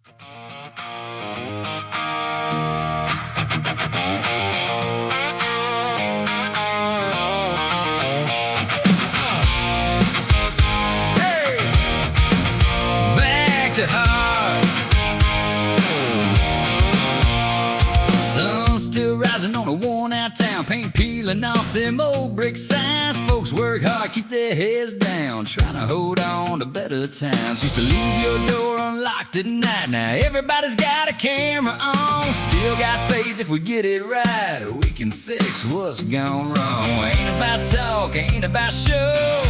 Back to heart. Sun still rising on a worn out town, paint peeling off them old brick signs. Folks work hard, keep their heads down, trying to hold on to better times. Used to leave your door unlocked at night, now everybody's got a camera on. Still got faith if we get it right, we can fix what's gone wrong. Ain't about talk, ain't about show,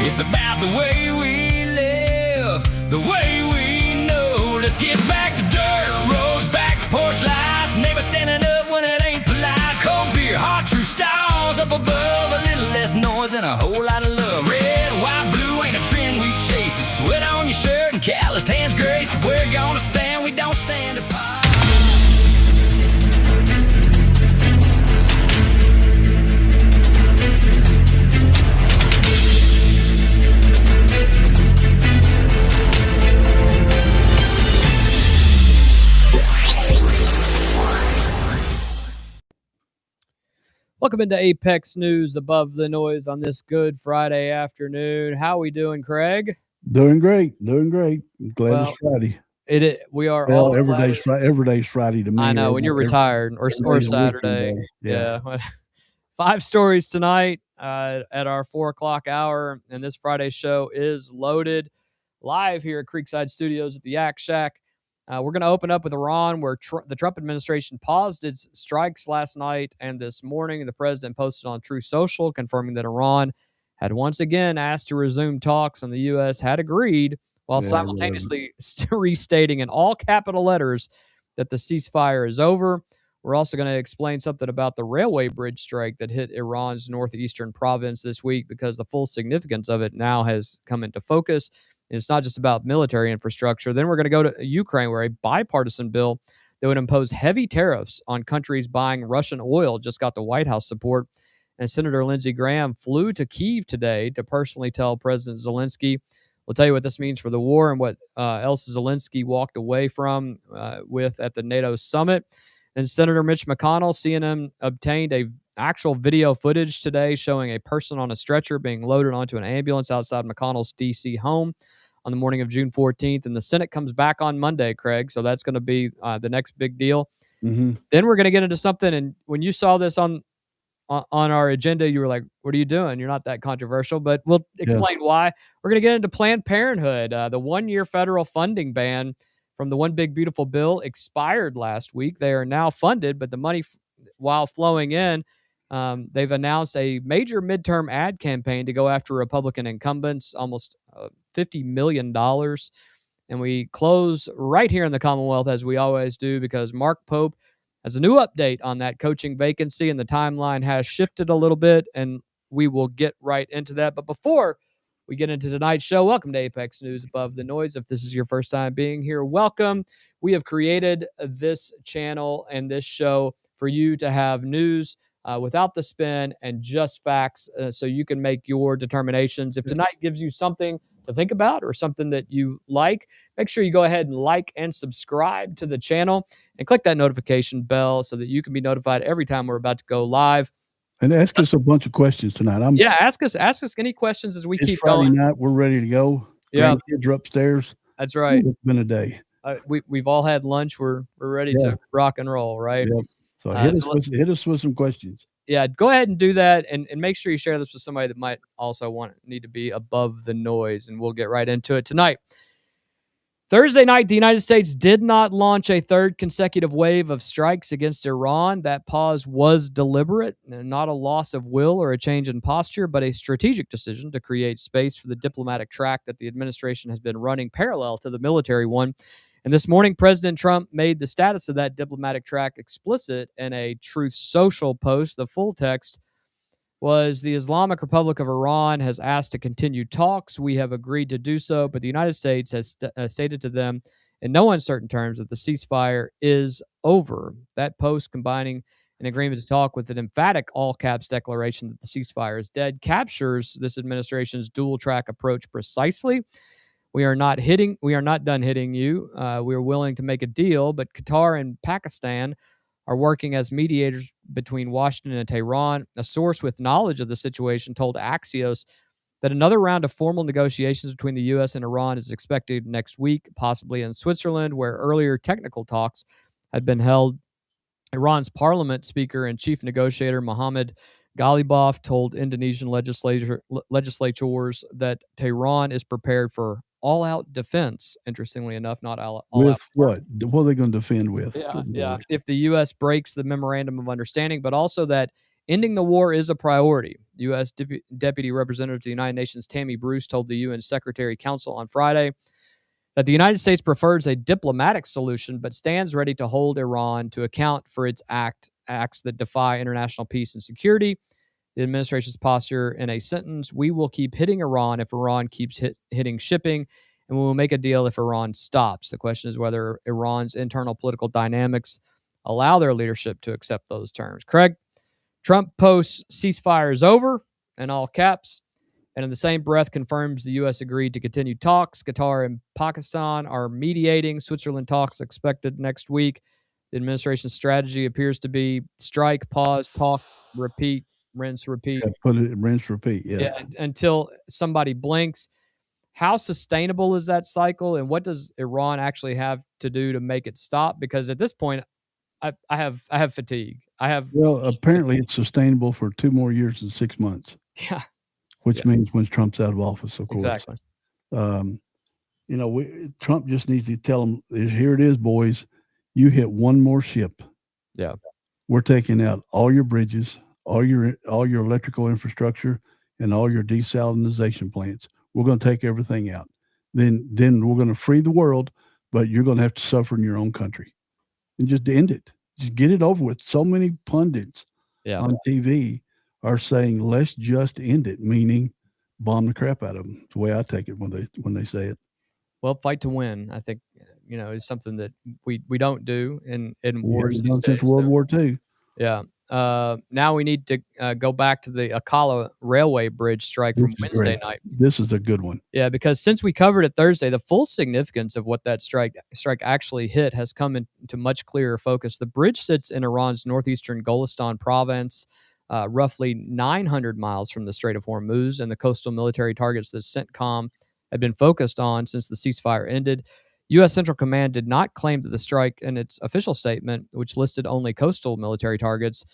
it's about the way we live, the way we know. Let's get back to dirt roads, back to porch lights, never standing up when it ain't polite. Cold beer, hot true stars up above, a little less noise and a whole lot of love. Red, white, blue ain't a trend we chase, it's sweat on your shirt and calloused hands grace. If we're gonna stand, we don't stand apart. Welcome into Apex News Above the Noise on this Good Friday afternoon. How we doing, Craig? Doing great. Glad it's Friday. We are all every day's Friday to me. I know when you're retired or Saturday. Yeah. 5 stories tonight at our 4:00 hour, and this Friday's show is loaded live here at Creekside Studios at the Yak Shack. We're going to open up with Iran, where the Trump administration paused its strikes last night and this morning. The president posted on Truth Social confirming that Iran had once again asked to resume talks, and the U.S. had agreed, while simultaneously restating in all capital letters that the ceasefire is over. We're also going to explain something about the railway bridge strike that hit Iran's northeastern province this week, because the full significance of it now has come into focus. And it's not just about military infrastructure. Then we're going to go to Ukraine, where a bipartisan bill that would impose heavy tariffs on countries buying Russian oil just got the White House support. And Senator Lindsey Graham flew to Kyiv today to personally tell President Zelensky. We'll tell you what this means for the war and what else Zelensky walked away from with at the NATO summit. And Senator Mitch McConnell, CNN, obtained a actual video footage today showing a person on a stretcher being loaded onto an ambulance outside McConnell's D.C. home on the morning of June 14th. And the Senate comes back on Monday, Craig. So that's going to be the next big deal. Mm-hmm. Then we're going to get into something. And when you saw this on our agenda, you were like, what are you doing? You're not that controversial, but we'll explain why. We're going to get into Planned Parenthood. The 1-year federal funding ban from the One Big Beautiful Bill expired last week. They are now funded, but the money, while flowing in, they've announced a major midterm ad campaign to go after Republican incumbents, almost $50 million. And we close right here in the Commonwealth, as we always do, because Mark Pope has a new update on that coaching vacancy, and the timeline has shifted a little bit, and we will get right into that. But before we get into tonight's show, welcome to Apex News Above the Noise. If this is your first time being here, welcome. We have created this channel and this show for you to have news without the spin and just facts, so you can make your determinations. If tonight gives you something to think about or something that you like, make sure you go ahead and like and subscribe to the channel and click that notification bell so that you can be notified every time we're about to go live. And ask us a bunch of questions tonight. Ask us any questions as we keep Friday going. night, we're ready to go. Yeah, kids are upstairs. That's right. It's been a day. We've all had lunch. We're ready to rock and roll, right? Yep. So hit us with some questions. Yeah, go ahead and do that, and make sure you share this with somebody that might also need to be above the noise, and we'll get right into it tonight. Thursday night, the United States did not launch a third consecutive wave of strikes against Iran. That pause was deliberate, and not a loss of will or a change in posture, but a strategic decision to create space for the diplomatic track that the administration has been running parallel to the military one. And this morning, President Trump made the status of that diplomatic track explicit in a Truth Social post. The full text was, the Islamic Republic of Iran has asked to continue talks. We have agreed to do so, but the United States has stated to them in no uncertain terms that the ceasefire is over. That post, combining an agreement to talk with an emphatic all-caps declaration that the ceasefire is dead, captures this administration's dual-track approach precisely. We are not done hitting you. We are willing to make a deal, but Qatar and Pakistan are working as mediators between Washington and Tehran. A source with knowledge of the situation told Axios that another round of formal negotiations between the U.S. and Iran is expected next week, possibly in Switzerland, where earlier technical talks had been held. Iran's parliament speaker and chief negotiator Mohammad Ghalibaf told Indonesian legislators that Tehran is prepared for all-out defense. Interestingly enough, not all-out. With what? What are they going to defend with? Yeah. If the U.S. breaks the memorandum of understanding, but also that ending the war is a priority. U.S. Deputy Representative to the United Nations Tammy Bruce told the UN Secretary Council on Friday that the United States prefers a diplomatic solution, but stands ready to hold Iran to account for its acts that defy international peace and security. The administration's posture in a sentence: "We will keep hitting Iran if Iran keeps hitting shipping, and we will make a deal if Iran stops." The question is whether Iran's internal political dynamics allow their leadership to accept those terms. Craig, Trump posts ceasefire is over in all caps, and in the same breath confirms the U.S. agreed to continue talks. Qatar and Pakistan are mediating. Switzerland talks expected next week. The administration's strategy appears to be strike, pause, talk, repeat, rinse, repeat. Rinse, repeat. Yeah. Until somebody blinks. How sustainable is that cycle, and what does Iran actually have to do to make it stop? Because at this point, I have fatigue. Apparently it's sustainable for 2 more years and 6 months. Yeah. Which means when Trump's out of office, of course. Exactly. Trump just needs to tell them, here it is, boys. You hit one more ship. Yeah. We're taking out all your bridges, all your electrical infrastructure, and all your desalinization plants. We're going to take everything out. Then we're going to free the world, but you're going to have to suffer in your own country. And just end it. Just get it over with. So many pundits on TV are saying, let's just end it, meaning bomb the crap out of them. The way I take it when they say it. Well, fight to win, I think, is something that we don't do in wars. Since World War II. Yeah. Now we need to go back to the Akala Railway Bridge strike from Wednesday night. This is a good one. Yeah, because since we covered it Thursday, the full significance of what that strike actually hit has come into much clearer focus. The bridge sits in Iran's northeastern Golestan province, roughly 900 miles from the Strait of Hormuz and the coastal military targets that CENTCOM had been focused on since the ceasefire ended. U.S. Central Command did not claim that the strike in its official statement, which listed only coastal military targets.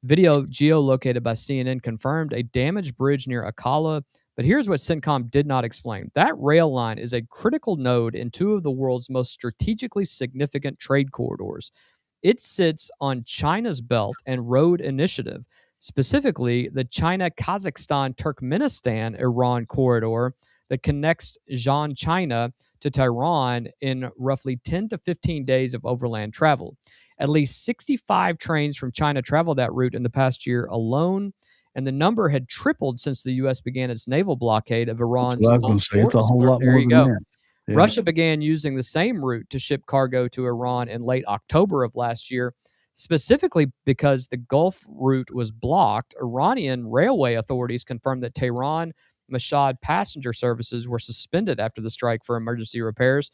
Video geolocated by CNN confirmed a damaged bridge near Akala, but here's what CENTCOM did not explain. That rail line is a critical node in 2 of the world's most strategically significant trade corridors. It sits on China's Belt and Road Initiative, specifically the China-Kazakhstan-Turkmenistan-Iran corridor that connects Zhan, China, to Tehran in roughly 10 to 15 days of overland travel. At least 65 trains from China traveled that route in the past year alone, and the number had tripled since the U.S. began its naval blockade of Iran's. That's what I was going to say. It's a whole lot more than that. Yeah. Russia began using the same route to ship cargo to Iran in late October of last year, specifically because the Gulf route was blocked. Iranian railway authorities confirmed that Tehran Mashhad passenger services were suspended after the strike for emergency repairs.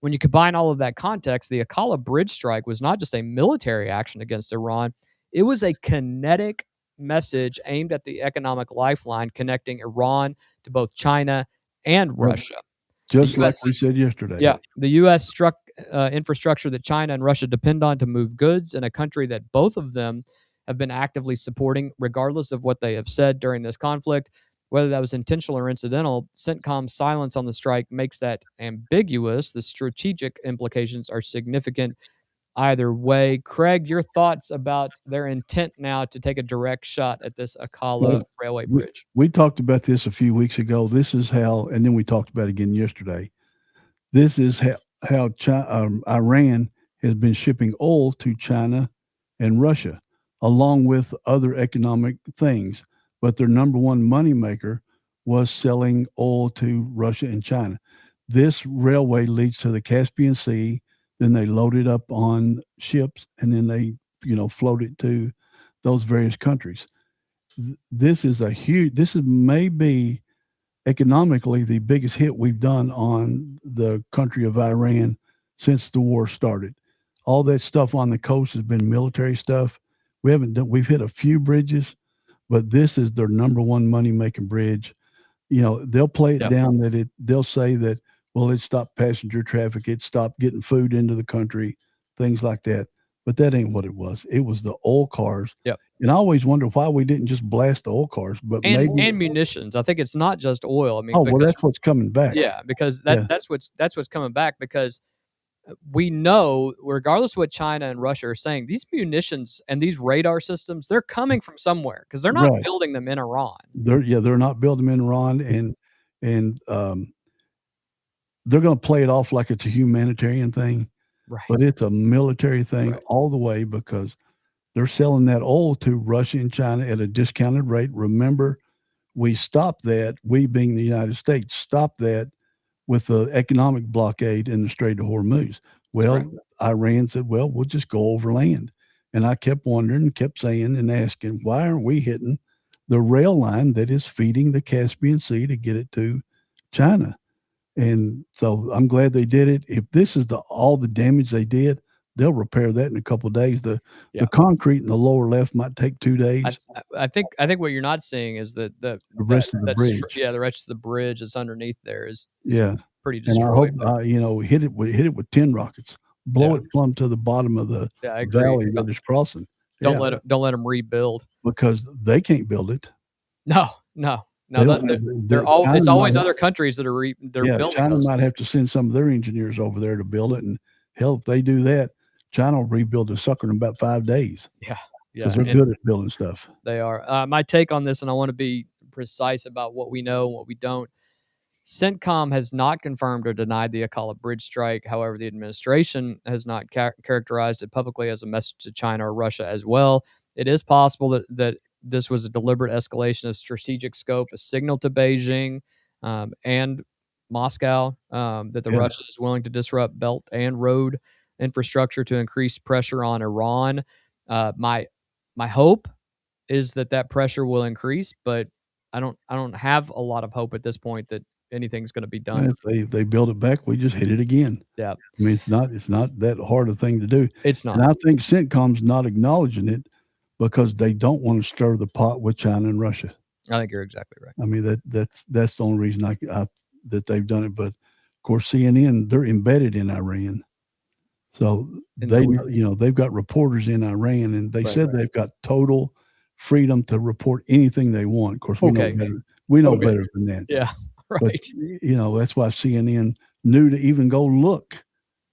When you combine all of that context, the Akala bridge strike was not just a military action against Iran. It was a kinetic message aimed at the economic lifeline connecting Iran to both China and Russia. Just like we said yesterday. Yeah. The U.S. struck infrastructure that China and Russia depend on to move goods in a country that both of them have been actively supporting, regardless of what they have said during this conflict. Whether that was intentional or incidental, CENTCOM's silence on the strike makes that ambiguous. The strategic implications are significant either way. Craig, your thoughts about their intent now to take a direct shot at this Akala railway bridge? We talked about this a few weeks ago. This is how, and then we talked about it again yesterday. This is how Iran has been shipping oil to China and Russia, along with other economic things. But their number one moneymaker was selling oil to Russia and China. This railway leads to the Caspian Sea. Then they load it up on ships, and then they, float it to those various countries. This is maybe economically the biggest hit we've done on the country of Iran since the war started. All that stuff on the coast has been military stuff. We've hit a few bridges, but this is their number one money making bridge. They'll play it down that they'll say that, well, it stopped passenger traffic, it stopped getting food into the country, things like that. But that ain't what it was. It was the oil cars. Yep. And I always wonder why we didn't just blast the oil cars, but and maybe munitions. I think it's not just oil. I mean, well, that's what's coming back. Yeah, because that's what's coming back, because we know, regardless of what China and Russia are saying, these munitions and these radar systems, they're coming from somewhere, because they're not building them in Iran. They're not building them in Iran, and they're going to play it off like it's a humanitarian thing, but it's a military thing all the way, because they're selling that oil to Russia and China at a discounted rate. Remember, we stopped that, we being the United States, stopped that with the economic blockade in the Strait of Hormuz. Well, Iran said, well, we'll just go over land. And I kept wondering, kept saying and asking, why aren't we hitting the rail line that is feeding the Caspian Sea to get it to China? And so I'm glad they did it. If this is all the damage they did, they'll repair that in a couple of days. The concrete in the lower left might take 2 days. I think what you're not seeing is the rest of the bridge. The rest of the bridge that's underneath there is pretty destroyed. And I hope hit it with 10 rockets, blow it plumb to the bottom of the valley that is crossing. Don't let them rebuild, because they can't build it. No. It's always other countries that are building. China might have to send some of their engineers over there to build it, and hell, if they do that, China will rebuild the sucker in about 5 days. Yeah. Because they're good at building stuff. They are. My take on this, and I want to be precise about what we know and what we don't. CENTCOM has not confirmed or denied the Akala bridge strike. However, the administration has not characterized it publicly as a message to China or Russia as well. It is possible that this was a deliberate escalation of strategic scope, a signal to Beijing and Moscow that Russia is willing to disrupt belt and road infrastructure to increase pressure on Iran. My hope is that pressure will increase, but I don't have a lot of hope at this point that anything's going to be done. If they build it back, we just hit it again. Yeah. I mean, it's not that hard a thing to do. It's not. And I think CENTCOM's not acknowledging it because they don't want to stir the pot with China and Russia. I think you're exactly right. I mean, that's the only reason that they've done it. But of course, CNN, they're embedded in Iran. So they've got reporters in Iran, and they said they've got total freedom to report anything they want. Of course, we know better. We know better than that. Yeah, right. But, that's why CNN knew to even go look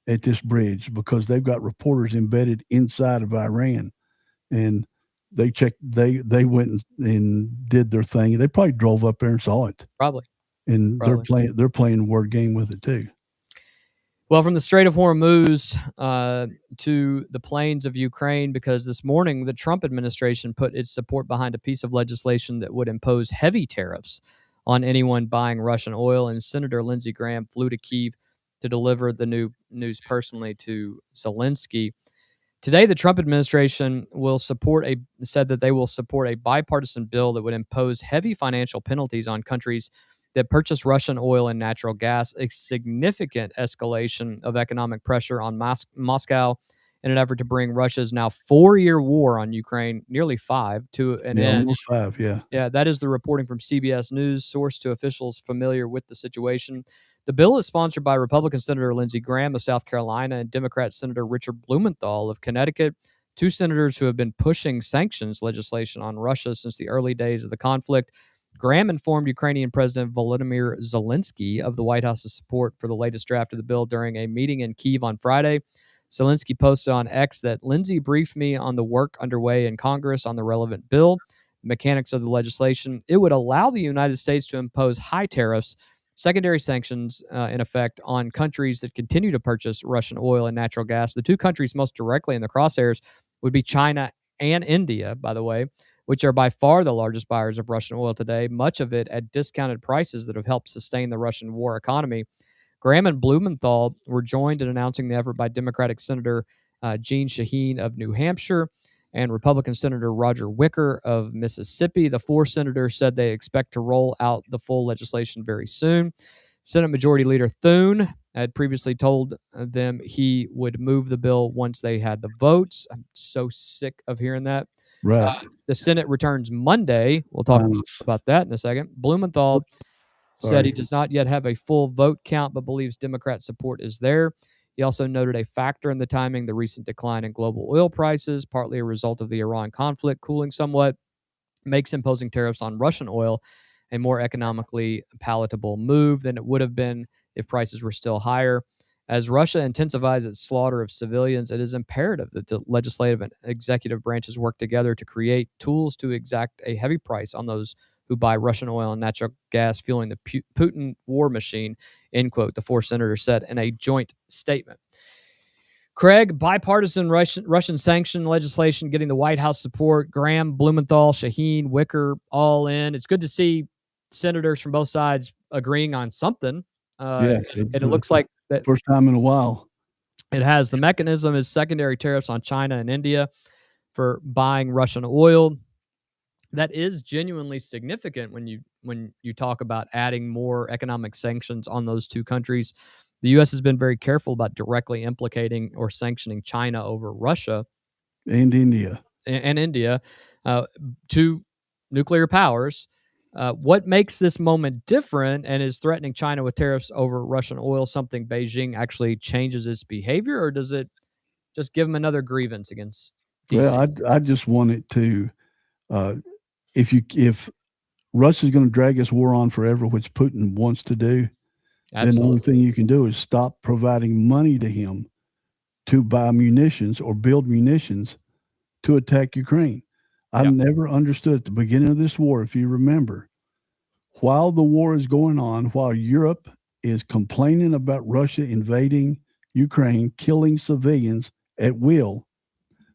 at this bridge, because they've got reporters embedded inside of Iran, and they checked. They went and did their thing. They probably drove up there and saw it. Probably. And they're playing a word game with it too. Well, from the Strait of Hormuz to the plains of Ukraine, because this morning the Trump administration put its support behind a piece of legislation that would impose heavy tariffs on anyone buying Russian oil, and Senator Lindsey Graham flew to Kyiv to deliver the news personally to Zelensky. Today, the Trump administration said that they will support a bipartisan bill that would impose heavy financial penalties on countries that purchase Russian oil and natural gas, a significant escalation of economic pressure on Moscow in an effort to bring Russia's now 4-year war on Ukraine, nearly 5, to an end. Almost 5, yeah. Yeah, that is the reporting from CBS News, sourced to officials familiar with the situation. The bill is sponsored by Republican Senator Lindsey Graham of South Carolina and Democrat Senator Richard Blumenthal of Connecticut, two senators who have been pushing sanctions legislation on Russia since the early days of the conflict. Graham informed Ukrainian President Volodymyr Zelensky of the White House's support for the latest draft of the bill during a meeting in Kyiv on Friday. Zelensky posted on X that Lindsey briefed me on the work underway in Congress on the relevant bill, the mechanics of the legislation. It would allow the United States to impose high tariffs, secondary sanctions in effect on countries that continue to purchase Russian oil and natural gas. The two countries most directly in the crosshairs would be China and India, by the way, which are by far the largest buyers of Russian oil today, much of it at discounted prices that have helped sustain the Russian war economy. Graham and Blumenthal were joined in announcing the effort by Democratic Senator Jeanne Shaheen of New Hampshire. and Republican Senator Roger Wicker of Mississippi. The 4 senators said they expect to roll out the full legislation very soon. Senate Majority Leader Thune had previously told them he would move the bill once they had the votes. I'm so sick of hearing that. Right. The Senate returns Monday. We'll talk about that in a second. Blumenthal said he does not yet have a full vote count, but believes Democrat support is there. He also noted a factor in the timing, the recent decline in global oil prices, partly a result of the Iran conflict cooling somewhat, makes imposing tariffs on Russian oil a more economically palatable move than it would have been if prices were still higher. As Russia intensifies its slaughter of civilians, it is imperative that the legislative and executive branches work together to create tools to exact a heavy price on those who buy Russian oil and natural gas fueling the Putin war machine, end quote, the 4 senators said in a joint statement. Craig, bipartisan Russian sanction legislation getting the White House support. Graham, Blumenthal, Shaheen, Wicker, all in. It's good to see senators from both sides agreeing on something. It looks like that first time in a while. It has. The mechanism is secondary tariffs on China and India for buying Russian oil. That is genuinely significant when you talk about adding more economic sanctions on those 2 countries. The U.S. has been very careful about directly implicating or sanctioning China over Russia and India. 2 nuclear powers. What makes this moment different and is threatening China with tariffs over Russian oil something Beijing actually changes its behavior, or does it just give them another grievance against DC? Well, I just want it to, if Russia's going to drag this war on forever, which Putin wants to do, then the only thing you can do is stop providing money to him to buy munitions or build munitions to attack Ukraine. I never understood at the beginning of this war, if you remember, while the war is going on, while Europe is complaining about Russia invading Ukraine, killing civilians at will,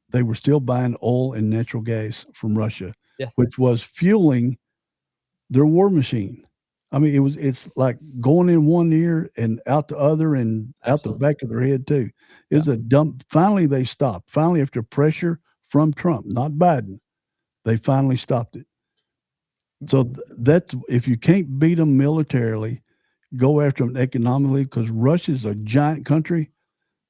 they were still buying oil and natural gas from Russia, which was fueling their war machine. I mean, it's like going in one ear and out the other and out the back of their head too. It was a dump. Finally, they stopped. Finally, after pressure from Trump, not Biden, they finally stopped it. So that's, if you can't beat them militarily, go after them economically, because Russia's a giant country,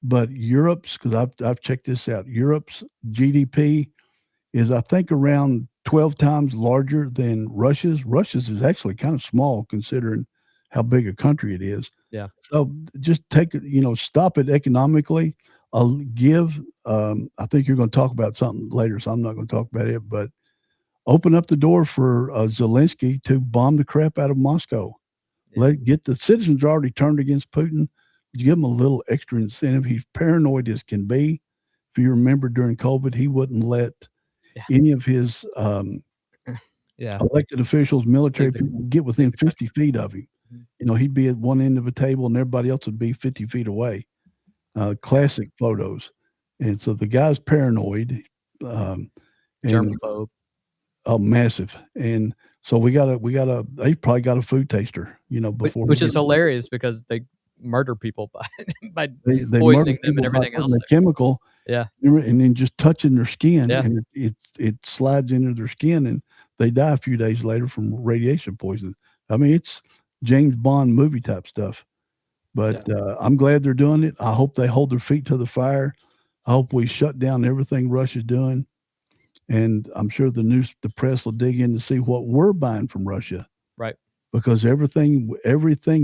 but Europe's, because I've checked this out, Europe's GDP is, I think, around 12 times larger than Russia's. Russia's is actually kind of small considering how big a country it is. Yeah. So just stop it economically. I think you're going to talk about something later, so I'm not going to talk about it, but open up the door for Zelensky to bomb the crap out of Moscow. Get the citizens already turned against Putin. You give him a little extra incentive. He's paranoid as can be. If you remember during COVID, he wouldn't let any of his elected officials, military people, get within 50 feet of him. He'd be at one end of a table and everybody else would be 50 feet away. Classic photos. And so the guy's paranoid. Germaphobe. Oh, massive. And so they probably got a food taster, before. Which is hilarious because they murder people by poisoning them and everything else. The chemical. Yeah. And then just touching their skin, and it slides into their skin and they die a few days later from radiation poisoning. I mean, it's James Bond movie type stuff. But I'm glad they're doing it. I hope they hold their feet to the fire. I hope we shut down everything Russia's doing. And I'm sure the press will dig in to see what we're buying from Russia. Right. Because everything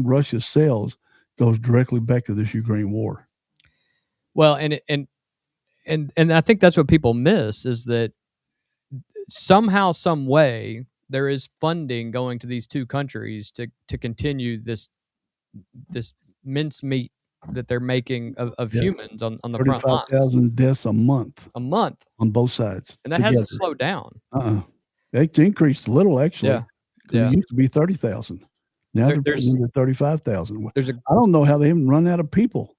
Russia sells goes directly back to this Ukraine war. Well, and I think that's what people miss, is that somehow, some way, there is funding going to these 2 countries to continue this mincemeat that they're making of humans on the front lines. 35,000 deaths a month. A month. On both sides. And that hasn't slowed down. It's increased a little, actually. Yeah. It used to be 30,000. Now they're putting under 35,000. I don't know how they haven't run out of people.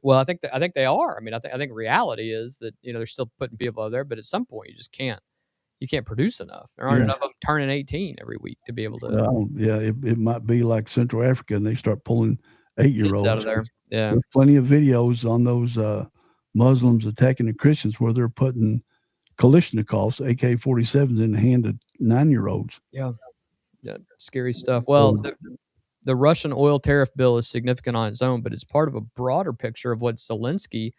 Well, I think they are. I mean, I think reality is that they're still putting people out there, but at some point you just can't. You can't produce enough. There aren't enough of them turning 18 every week to be able to. It might be like Central Africa, and they start pulling 8-year-olds out of there. Yeah, there's plenty of videos on those Muslims attacking the Christians where they're putting Kalashnikovs, AK-47s in the hand of 9-year-olds. Yeah, scary stuff. Well, the Russian oil tariff bill is significant on its own, but it's part of a broader picture of what Zelensky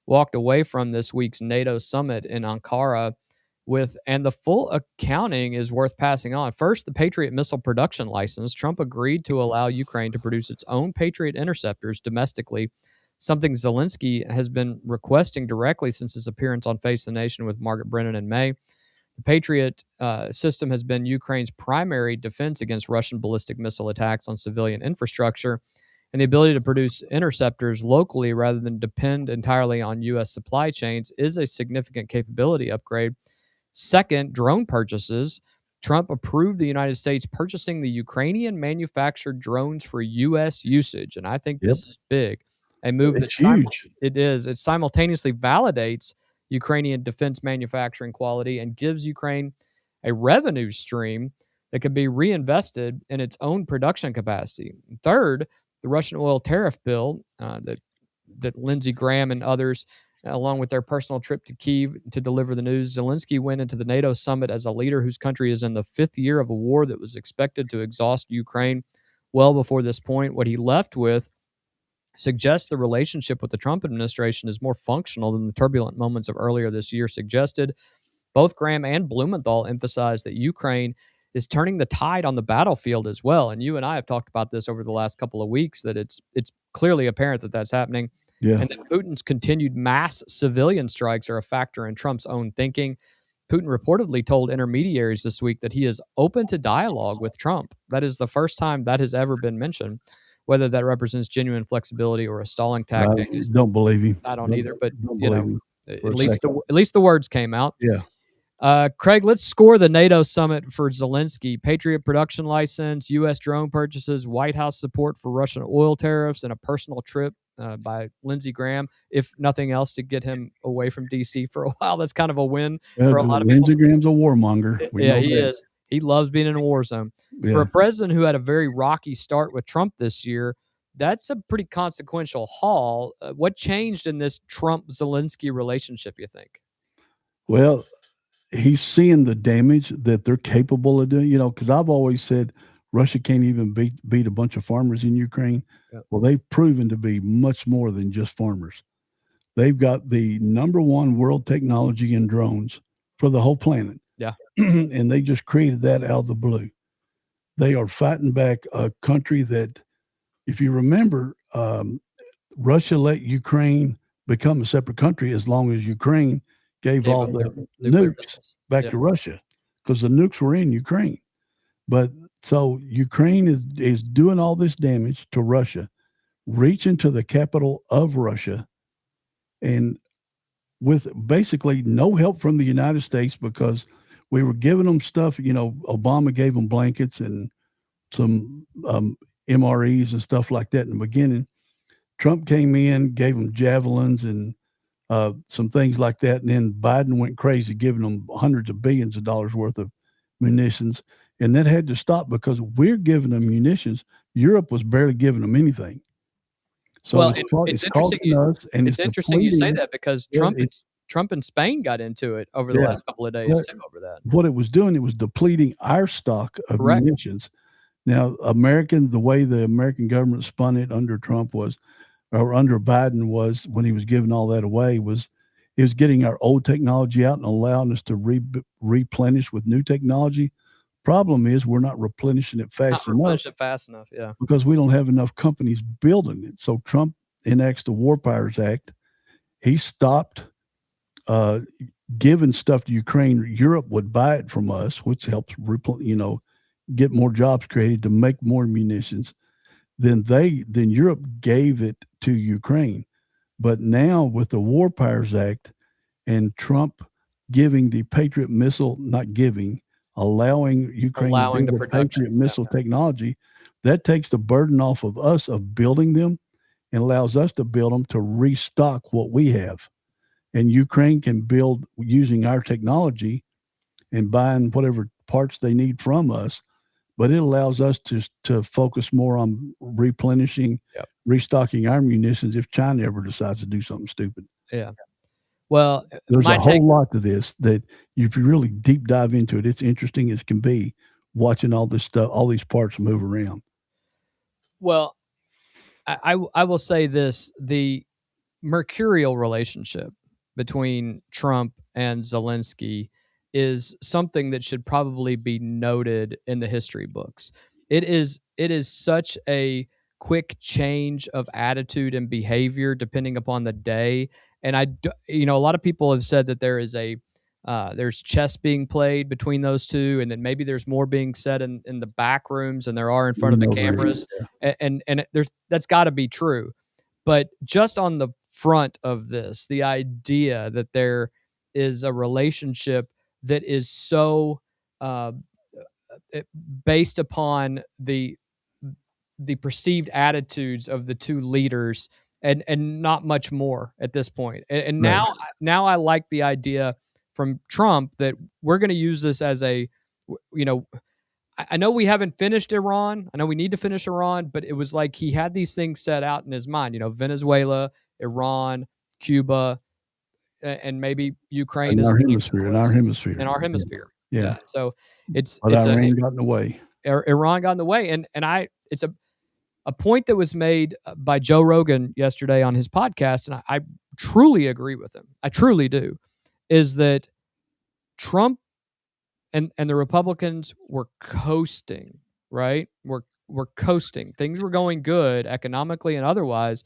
walked away from this week's NATO summit in Ankara with, and the full accounting is worth passing on. First, the Patriot missile production license. Trump agreed to allow Ukraine to produce its own Patriot interceptors domestically, something Zelensky has been requesting directly since his appearance on Face the Nation with Margaret Brennan in May. The Patriot system has been Ukraine's primary defense against Russian ballistic missile attacks on civilian infrastructure, and the ability to produce interceptors locally rather than depend entirely on U.S. supply chains is a significant capability upgrade. Second, drone purchases. Trump approved the United States purchasing the Ukrainian-manufactured drones for U.S. usage, and I think this is big. A move that's huge. It is. It simultaneously validates Ukrainian defense manufacturing quality and gives Ukraine a revenue stream that can be reinvested in its own production capacity. Third, the Russian oil tariff bill that Lindsey Graham and others, along with their personal trip to Kyiv to deliver the news. Zelensky went into the NATO summit as a leader whose country is in the fifth year of a war that was expected to exhaust Ukraine well before this point. What he left with suggests the relationship with the Trump administration is more functional than the turbulent moments of earlier this year suggested. Both Graham and Blumenthal emphasized that Ukraine is turning the tide on the battlefield as well. And you and I have talked about this over the last couple of weeks, that it's clearly apparent that that's happening. Yeah. And that Putin's continued mass civilian strikes are a factor in Trump's own thinking. Putin reportedly told intermediaries this week that he is open to dialogue with Trump. That is the first time that has ever been mentioned. Whether that represents genuine flexibility or a stalling tactic, I don't believe him. I don't either. But you know, at least the words came out. Yeah. Craig, let's score the NATO summit for Zelensky. Patriot production license, U.S. drone purchases, White House support for Russian oil tariffs, and a personal trip by Lindsey Graham, if nothing else, to get him away from D.C. for a while. That's kind of a win for a lot of people. Lindsey Graham's a warmonger. Yeah, he is. He loves being in a war zone. Yeah. For a president who had a very rocky start with Trump this year, that's a pretty consequential haul. What changed in this Trump-Zelensky relationship, you think? Well, he's seeing the damage that they're capable of doing, because I've always said Russia can't even beat a bunch of farmers in Ukraine. Yep. Well, they've proven to be much more than just farmers. They've got the #1 world technology in drones for the whole planet. Yeah. And they just created that out of the blue. They are fighting back a country that, if you remember, Russia let Ukraine become a separate country as long as Ukraine gave all the nukes back to Russia, because the nukes were in Ukraine. But so Ukraine is doing all this damage to Russia, reaching to the capital of Russia, and with basically no help from the United States, because we were giving them stuff. Obama gave them blankets and some MREs and stuff like that in the beginning. Trump came in, gave them javelins and some things like that. And then Biden went crazy, giving them hundreds of billions of dollars worth of munitions. And that had to stop because we're giving them munitions. Europe was barely giving them anything. So it's interesting. It's interesting you say that, because Trump and Spain got into it over the last couple of days too over that. What it was doing, it was depleting our stock of munitions. Now, the way the American government spun it under Trump was, or under Biden was, when he was giving all that away, was it was getting our old technology out and allowing us to replenish with new technology. Problem is, we're not replenishing it fast enough. Yeah. Because we don't have enough companies building it. So Trump enacts the War Powers Act. He stopped giving stuff to Ukraine. Europe would buy it from us, which helps get more jobs created to make more munitions. Then Europe gave it to Ukraine. But now with the War Powers Act and Trump giving the Patriot missile, allowing Ukraine to do the Patriot missile technology, that takes the burden off of us of building them and allows us to build them to restock what we have. And Ukraine can build using our technology and buying whatever parts they need from us, but it allows us to focus more on replenishing, restocking our munitions if China ever decides to do something stupid. Yeah. Well, there's a whole lot to this that if you really deep dive into it, it's interesting as can be watching all this stuff, all these parts move around. Well, I will say this: the mercurial relationship between Trump and Zelensky is something that should probably be noted in the history books. It is such a quick change of attitude and behavior depending upon the day. And a lot of people have said that there is there's chess being played between those two, and then maybe there's more being said in the back rooms than there are in front of the cameras. And that's got to be true. But just on the front of this, the idea that there is a relationship that is so based upon the perceived attitudes of the two leaders and not much more at this point. And now I like the idea from Trump that we're going to use this as I know we haven't finished Iran. I know we need to finish Iran, but it was like he had these things set out in his mind, Venezuela, Iran, Cuba, and maybe Ukraine in our hemisphere. Yeah. So Iran got in the way. Iran got in the way. And it's a point that was made by Joe Rogan yesterday on his podcast, and I truly agree with him. I truly do, is that Trump and the Republicans were coasting, right? We're coasting. Things were going good economically and otherwise.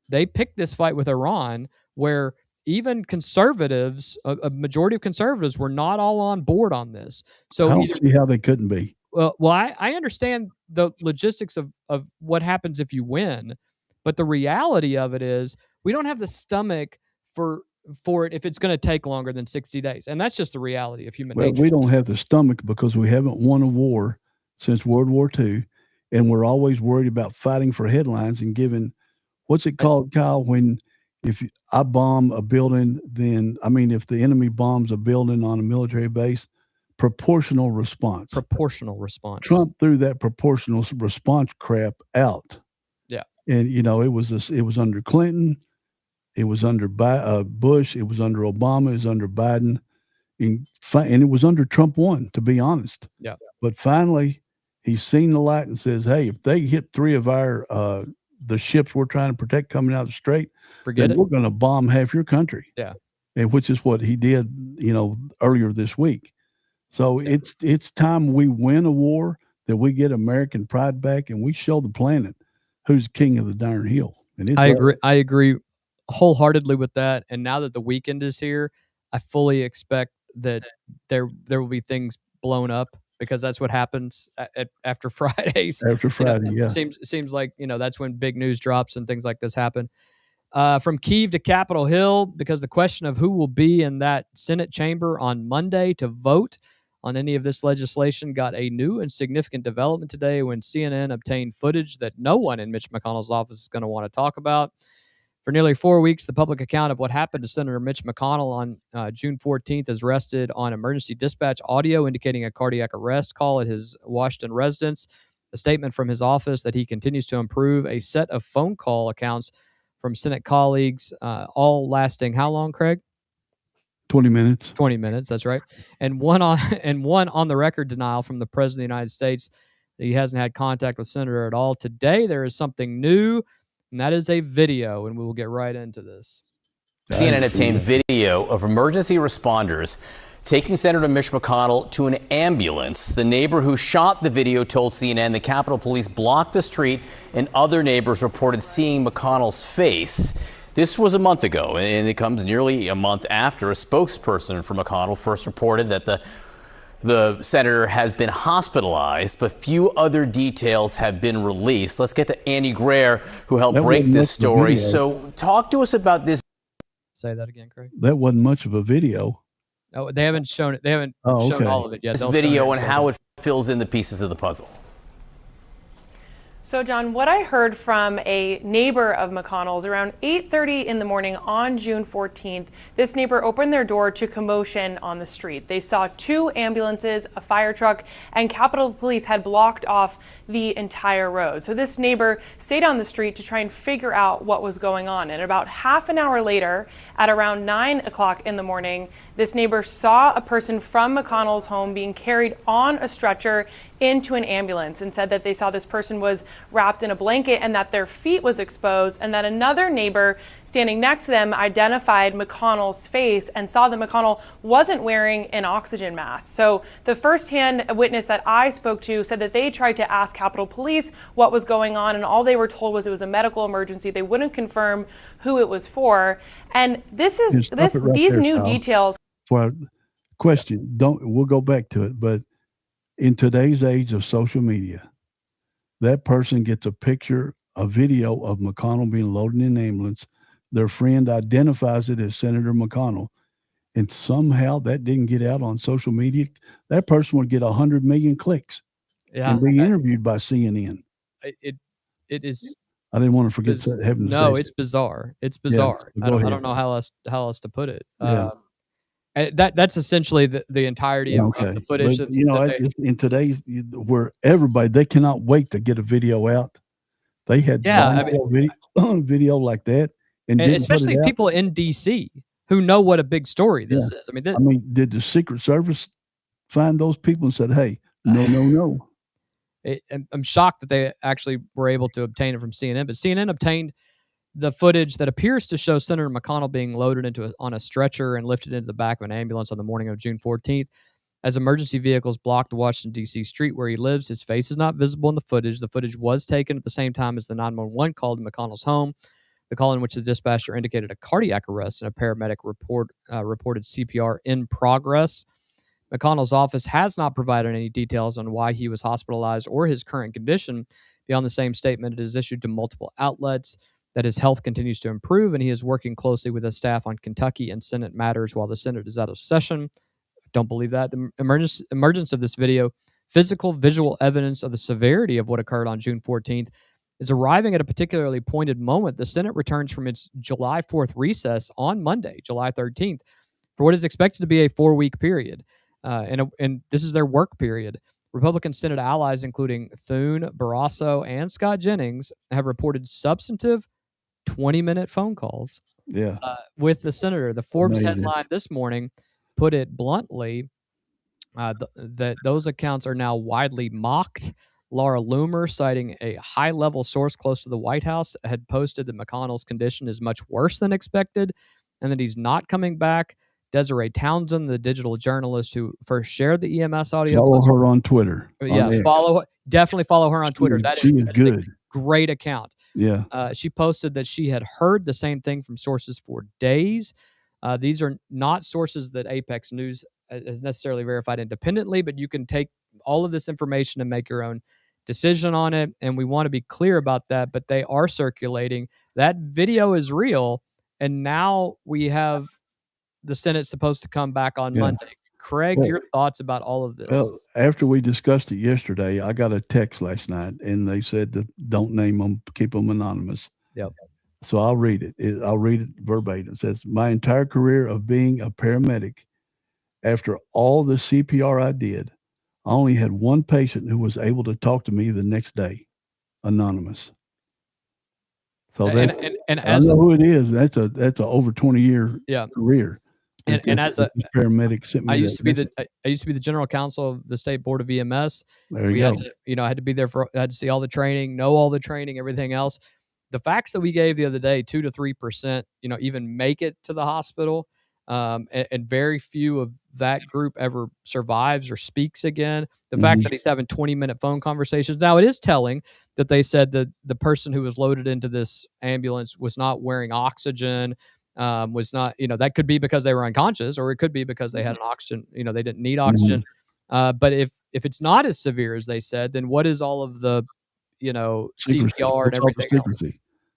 They picked this fight with Iran where even conservatives, a majority of conservatives, were not all on board on this. So I don't see how they couldn't be. Well, I understand the logistics of what happens if you win, but the reality of it is we don't have the stomach for it if it's going to take longer than 60 days. And that's just the reality of human nature. We don't have the stomach because we haven't won a war since World War II, and we're always worried about fighting for headlines and giving, what's it called, Kyle, if I bomb a building, if the enemy bombs a building on a military base, proportional response. Trump threw that proportional response crap out. Yeah. And, it was under Clinton. It was under Bush. It was under Obama. It was under Biden. And it was under Trump 1, to be honest. Yeah. But finally, he's seen the light and says, hey, if they hit 3 of the ships we're trying to protect coming out of the strait, we're going to bomb half your country. Yeah. And which is what he did, earlier this week. So it's time we win a war, that we get American pride back, and we show the planet who's king of the darn hill. And I agree wholeheartedly with that. And now that the weekend is here, I fully expect that there will be things blown up, because that's what happens after Fridays. After Friday, yeah. It seems like, that's when big news drops and things like this happen. From Kyiv to Capitol Hill, because the question of who will be in that Senate chamber on Monday to vote on any of this legislation got a new and significant development today when CNN obtained footage that no one in Mitch McConnell's office is going to want to talk about. For nearly 4 weeks, the public account of what happened to Senator Mitch McConnell on June 14th is rested on emergency dispatch audio indicating a cardiac arrest call at his Washington residence, a statement from his office that he continues to improve, a set of phone call accounts from Senate colleagues, all lasting how long, Craig? 20 minutes. 20 minutes, that's right. And one on the record denial from the President of the United States that he hasn't had contact with Senator at all. Today, there is something new, and that is a video, and we will get right into this. CNN obtained video of emergency responders taking Senator Mitch McConnell to an ambulance. The neighbor who shot the video told CNN the Capitol Police blocked the street, and other neighbors reported seeing McConnell's face. This was a month ago, and it comes nearly a month after a spokesperson for McConnell first reported that the senator has been hospitalized, but few other details have been released. Let's get to Andy Greer, who helped break this story. So talk to us about this. Say that again, Craig. That wasn't much of a video. Oh, they haven't shown it. They haven't shown all of it yet. This video and how it fills in the pieces of the puzzle. So, John, what I heard from a neighbor of McConnell's around 8:30 in the morning on June 14th, this neighbor opened their door to commotion on the street. They saw 2 ambulances, a fire truck, and Capitol Police had blocked off the entire road. So this neighbor stayed on the street to try and figure out what was going on. And about half an hour later, at around 9 o'clock in the morning, this neighbor saw a person from McConnell's home being carried on a stretcher into an ambulance and said that they saw this person was wrapped in a blanket and that their feet was exposed, and that another neighbor standing next to them identified McConnell's face and saw that McConnell wasn't wearing an oxygen mask. So the firsthand witness that I spoke to said that they tried to ask Capitol Police what was going on, and all they were told was it was a medical emergency. They wouldn't confirm who it was for. And these new details. For a question, we'll go back to it, but in today's age of social media, that person gets a picture, a video of McConnell being loaded in an ambulance. Their friend identifies it as Senator McConnell, and somehow that didn't get out on social media. That person would get 100 million clicks and be interviewed by CNN. It is. I didn't want to forget having to say it's bizarre. It's bizarre. Yeah, I don't know how else to put it. Yeah. That's essentially the entirety of the footage. But, in today's where everybody, they cannot wait to get a video out. They had video like that, and especially people in DC who know what a big story this is. I mean, did the Secret Service find those people and said, "Hey, no"? I'm shocked that they actually were able to obtain it from CNN, but CNN obtained the footage that appears to show Senator McConnell being loaded on a stretcher and lifted into the back of an ambulance on the morning of June 14th. As emergency vehicles blocked the Washington, D.C. street where he lives, his face is not visible in the footage. The footage was taken at the same time as the 911 call to McConnell's home, the call in which the dispatcher indicated a cardiac arrest and a paramedic reported CPR in progress. McConnell's office has not provided any details on why he was hospitalized or his current condition. Beyond the same statement, it is issued to multiple outlets that his health continues to improve, and he is working closely with his staff on Kentucky and Senate matters while the Senate is out of session. Don't believe that. The emergence of this video, visual evidence of the severity of what occurred on June 14th, is arriving at a particularly pointed moment. The Senate returns from its July 4th recess on Monday, July 13th, for what is expected to be a 4-week period. And this is their work period. Republican Senate allies, including Thune, Barrasso, and Scott Jennings, have reported substantive 20-minute phone calls with the senator. The Forbes headline this morning put it bluntly that those accounts are now widely mocked. Laura Loomer, citing a high-level source close to the White House, had posted that McConnell's condition is much worse than expected and that he's not coming back. Desiree Townsend, the digital journalist who first shared the EMS audio. Follow her on Twitter. Definitely follow her on Twitter. She is good. A great account. Yeah. She posted that she had heard the same thing from sources for days. These are not sources that Apex News has necessarily verified independently, but you can take all of this information and make your own decision on it. And we want to be clear about that, but they are circulating. That video is real. And now we have the Senate supposed to come back on Monday. Craig, your thoughts about all of this? Well, after we discussed it yesterday, I got a text last night, and they said that don't name them, keep them anonymous. Yep. So I'll read it. I'll read it verbatim. It says, my entire career of being a paramedic, after all the CPR I did, I only had one patient who was able to talk to me the next day. Anonymous. So I know who it is. That's a over 20-year career. And as a paramedic, I used to be the general counsel of the state board of EMS. There you go. I had to be there I had to see all the training, know all the training, everything else. The facts that we gave the other day, 2 to 3%, even make it to the hospital, and very few of that group ever survives or speaks again. The fact that he's having 20-minute phone conversations. Now, it is telling that they said that the person who was loaded into this ambulance was not wearing oxygen. Was not, that could be because they were unconscious, or it could be because they had an oxygen, they didn't need oxygen. But if it's not as severe as they said, then what is all of the, CPR and everything else?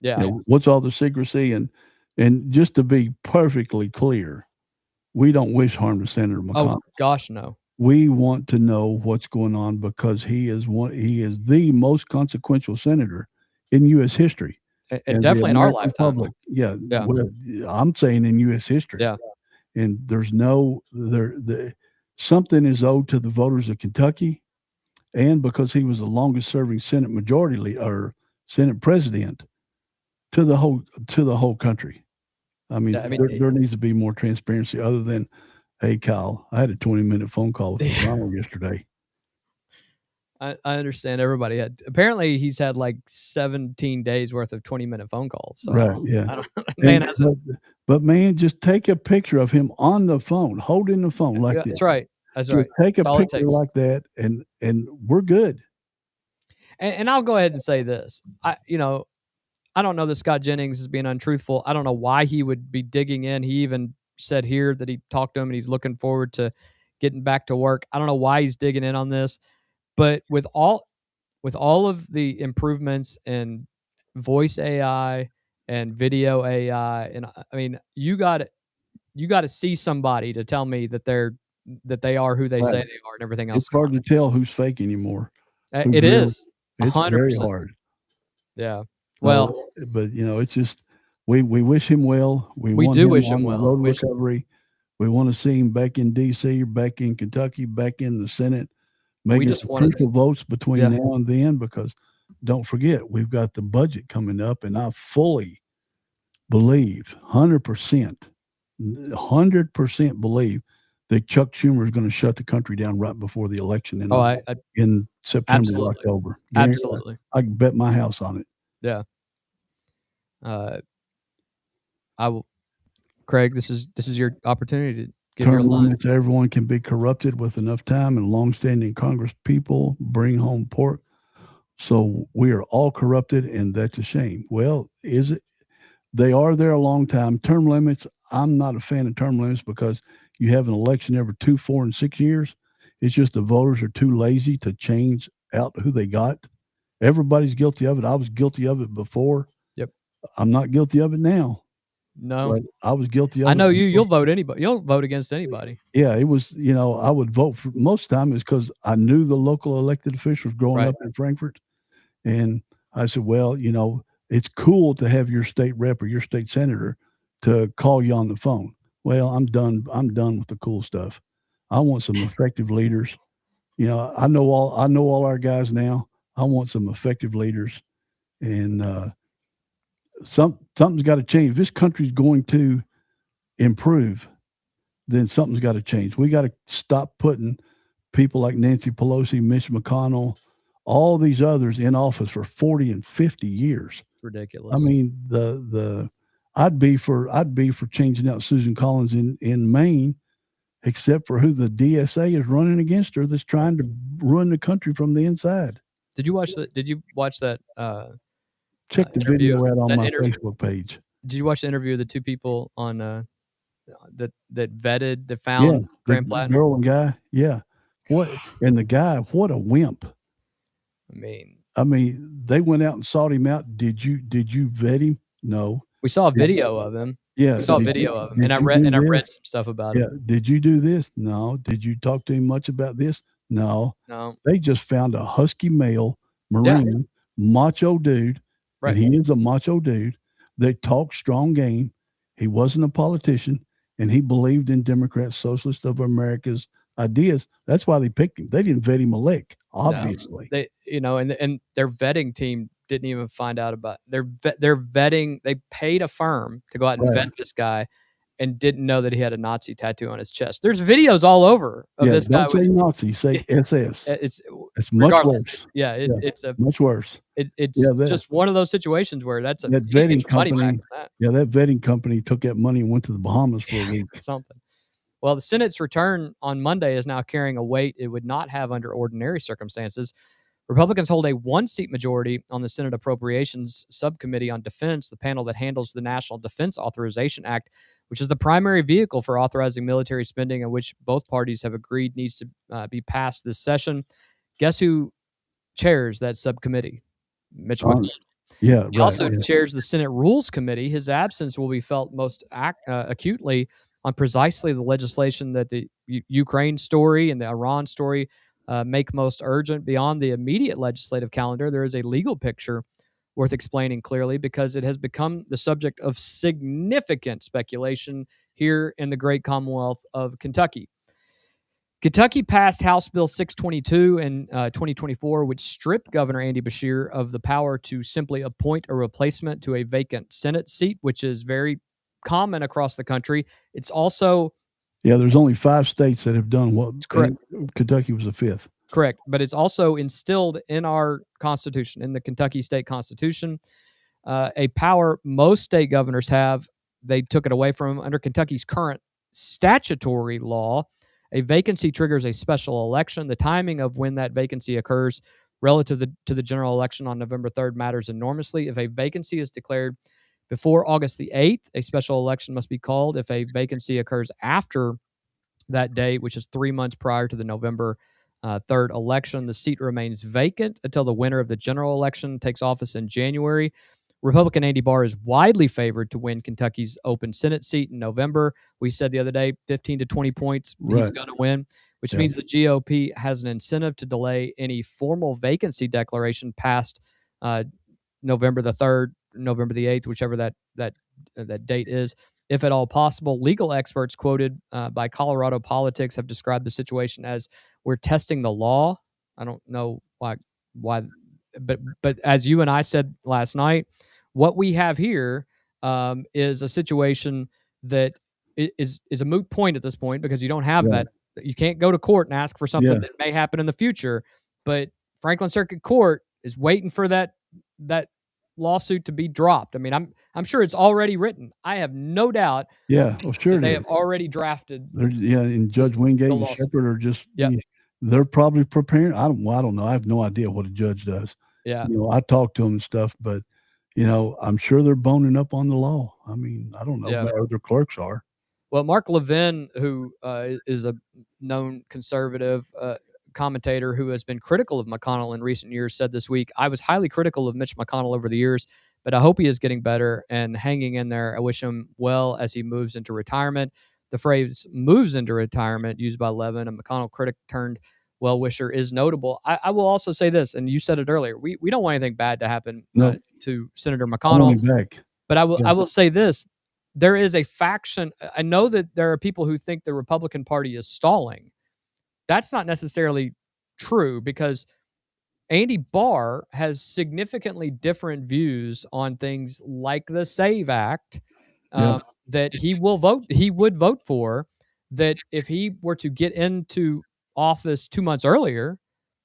Yeah. What's all the secrecy? And just to be perfectly clear, we don't wish harm to Senator McConnell. Oh, gosh, no. we want to know what's going on because he is the most consequential senator in U.S. history. And definitely in our lifetime. Public. Yeah. Well, I'm saying in U.S. history. Yeah. And there's something is owed to the voters of Kentucky, and because he was the longest serving Senate or Senate president, to the whole country. I mean, there needs to be more transparency other than, hey, Kyle, I had a 20-minute phone call with McConnell yesterday. I understand everybody apparently he's had like 17 days worth of 20-minute phone calls. So right. Yeah. But man, just take a picture of him on the phone, holding the phone like this. That's right. That's right. Take a picture like that, and we're good. And I'll go ahead and say this. I don't know that Scott Jennings is being untruthful. I don't know why he would be digging in. He even said here that he talked to him and he's looking forward to getting back to work. I don't know why he's digging in on this, but with all of the improvements in voice AI and video AI, and I mean, you got to see somebody to tell me that they are who they say they are and everything else. It's hard to tell who's fake anymore. It is 100%. Very hard. Yeah. Well, but it's just we wish him well. We do wish him well. Road recovery. We want to see him back in D.C. or back in Kentucky, back in the Senate, making crucial votes between now and then. Because don't forget, we've got the budget coming up, and I fully believe 100% believe that Chuck Schumer is going to shut the country down right before the election in September or October. Absolutely. I can bet my house on it. Yeah. I will, Craig, this is your opportunity to give your line. Everyone can be corrupted with enough time, and longstanding Congress people bring home pork. So we are all corrupted, and that's a shame. Well, is it? They are there a long time. Term limits, I'm not a fan of term limits because you have an election every 2, 4, and 6 years. It's just the voters are too lazy to change out who they got. Everybody's guilty of it. I was guilty of it before. Yep. I'm not guilty of it now. No. But I was guilty of it. I know you'll vote anybody. You'll vote against anybody. Yeah, it was, I would vote for most of the time is because I knew the local elected officials growing up in Frankfort. And I said, well, it's cool to have your state rep or your state senator to call you on the phone. Well, I'm done with the cool stuff. I want some effective leaders. I know all our guys now. I want some effective leaders, and something's got to change. If this country's going to improve, then something's got to change. We got to stop putting people like Nancy Pelosi, Mitch McConnell, all these others in office for 40 and 50 years. It's ridiculous. I mean, I'd be for changing out Susan Collins in Maine, except for who the DSA is running against her that's trying to ruin the country from the inside. Did you watch that? Check the video out on my Facebook page. Did you watch the interview of the two people on that found Grand Platinum? Girl and guy, yeah. And the guy, what a wimp. I mean, they went out and sought him out. Did you vet him? No. We saw a video of him. Yeah, we saw a video of him, and I read some stuff about it. Yeah. Did you do this? No. Did you talk to him much about this? No. They just found a husky male Marine, macho dude, and he is a macho dude that talked strong game. He wasn't a politician, and he believed in Democrat Socialist of America's ideas. That's why they picked him. They didn't vet him a lick, obviously. No, and their vetting team didn't even find out about their vetting. They paid a firm to go out and vet this guy, and didn't know that he had a Nazi tattoo on his chest. There's videos all over of this guy. Don't say Nazi, say SS. It's much worse. Yeah, it's much worse. It's just one of those situations where that vetting company. That vetting company took that money and went to the Bahamas for a week. Something. Well, the Senate's return on Monday is now carrying a weight it would not have under ordinary circumstances. Republicans hold a one-seat majority on the Senate Appropriations Subcommittee on Defense, the panel that handles the National Defense Authorization Act, which is the primary vehicle for authorizing military spending and which both parties have agreed needs to be passed this session. Guess who chairs that subcommittee? Mitch McConnell. Yeah, he also chairs the Senate Rules Committee. His absence will be felt most acutely on precisely the legislation that the Ukraine story and the Iran story make most urgent. Beyond the immediate legislative calendar, there is a legal picture worth explaining clearly, because it has become the subject of significant speculation here in the great Commonwealth of Kentucky. Kentucky passed House Bill 622 in 2024, which stripped Governor Andy Beshear of the power to simply appoint a replacement to a vacant Senate seat, which is very common across the country. It's also... Yeah, there's only 5 states that have done what. Correct. Kentucky was the 5th. Correct. But it's also instilled in our Constitution, in the Kentucky State Constitution, a power most state governors have. They took it away from them. Under Kentucky's current statutory law, a vacancy triggers a special election. The timing of when that vacancy occurs relative to the general election on November 3rd matters enormously. If a vacancy is declared before August the 8th, a special election must be called. If a vacancy occurs after that date, which is 3 months prior to the November 3rd election, the seat remains vacant until the winner of the general election takes office in January. Republican Andy Barr is widely favored to win Kentucky's open Senate seat in November. We said the other day, 15 to 20 points, he's going to win, which means the GOP has an incentive to delay any formal vacancy declaration past November the 3rd, November the 8th, whichever that date is, if at all possible. Legal experts quoted by Colorado Politics have described the situation as, we're testing the law. I don't know why, but as you and I said last night, what we have here is a situation that is a moot point at this point, because you don't have that. You can't go to court and ask for something that may happen in the future. But Franklin Circuit Court is waiting for that lawsuit to be dropped. I mean, I'm sure it's already written. I have no doubt. Yeah, well, sure they have already drafted. And Judge Wingate and Shepard are just. They're probably preparing. I don't know. I have no idea what a judge does. Yeah. I talk to them and stuff, but I'm sure they're boning up on the law. I mean, I don't know where their clerks are. Well, Mark Levin, who is a known conservative commentator who has been critical of McConnell in recent years, said this week, I was highly critical of Mitch McConnell over the years, but I hope he is getting better and hanging in there. I wish him well as he moves into retirement. The phrase "moves into retirement," used by Levin, a McConnell critic turned well-wisher, is notable. I will also say this, and you said it earlier, we don't want anything bad to happen to Senator McConnell. But I will say this, there is a faction. I know that there are people who think the Republican Party is stalling. That's not necessarily true, because Andy Barr has significantly different views on things like the SAVE Act, that he would vote for, that if he were to get into office 2 months earlier,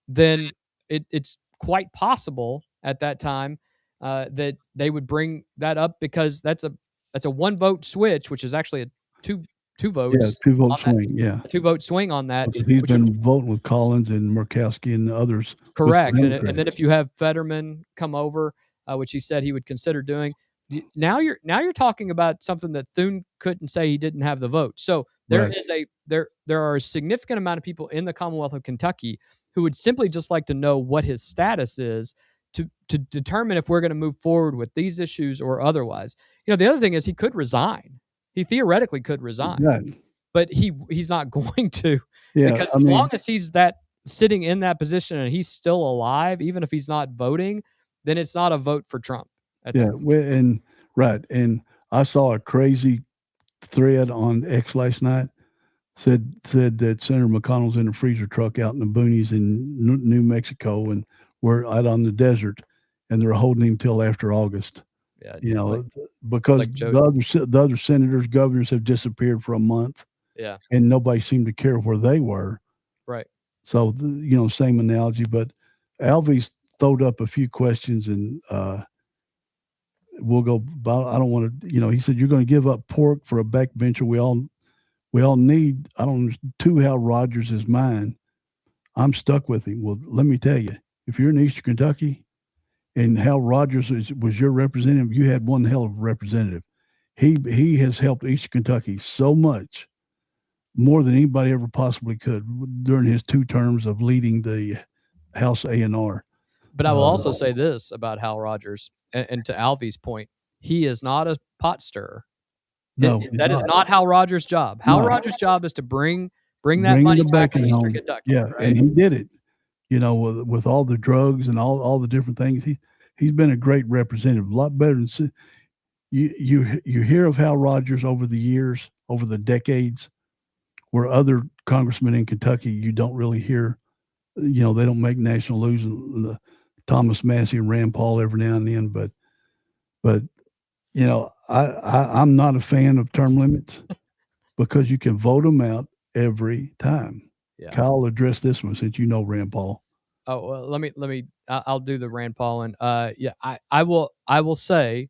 then it's quite possible at that time that they would bring that up, because that's a 1 vote switch, which is actually a two votes. Yeah, 2 vote swing. A 2 vote swing on that. Because he's been voting with Collins and Murkowski and others. Correct. And then if you have Fetterman come over, which he said he would consider doing, now you're talking about something that Thune couldn't say he didn't have the vote. So there are a significant amount of people in the Commonwealth of Kentucky who would simply just like to know what his status is to determine if we're going to move forward with these issues or otherwise. The other thing is, he could resign. He theoretically could resign, but he's not going to, because as long as he's sitting in that position and he's still alive, even if he's not voting, then it's not a vote for Trump. And I saw a crazy thread on X last night, said that Senator McConnell's in a freezer truck out in the boonies in New Mexico, and we're out on the desert, and they're holding him till after August. Because the other senators, governors have disappeared for a month. Yeah. And nobody seemed to care where they were. Right. So, same analogy, but Alvy's throwed up a few questions, and we'll go about, I don't want to, he said, you're going to give up pork for a backbencher. We all need, I don't know, 2 Hal Rogers is mine. I'm stuck with him. Well, let me tell you, if you're in Eastern Kentucky and Hal Rogers was your representative, you had one hell of a representative. He has helped Eastern Kentucky so much, more than anybody ever possibly could, during his 2 terms of leading the House A&R. But I will also say this about Hal Rogers, and to Alvy's point, he is not a pot stirrer. No, That is not Hal Rogers' job. Hal Rogers' job is to bring that money back to Eastern Kentucky. Yeah, right? and he did it. With all the drugs and all the different things, he's been a great representative. A lot better than you hear of Hal Rogers over the years, over the decades, where other congressmen in Kentucky you don't really hear. They don't make national news, and Thomas Massey and Rand Paul every now and then, but I'm not a fan of term limits because you can vote them out every time. Yeah. Kyle, address this one since you know Rand Paul. Oh, well, let me. I'll do the Rand Paul one. I will say,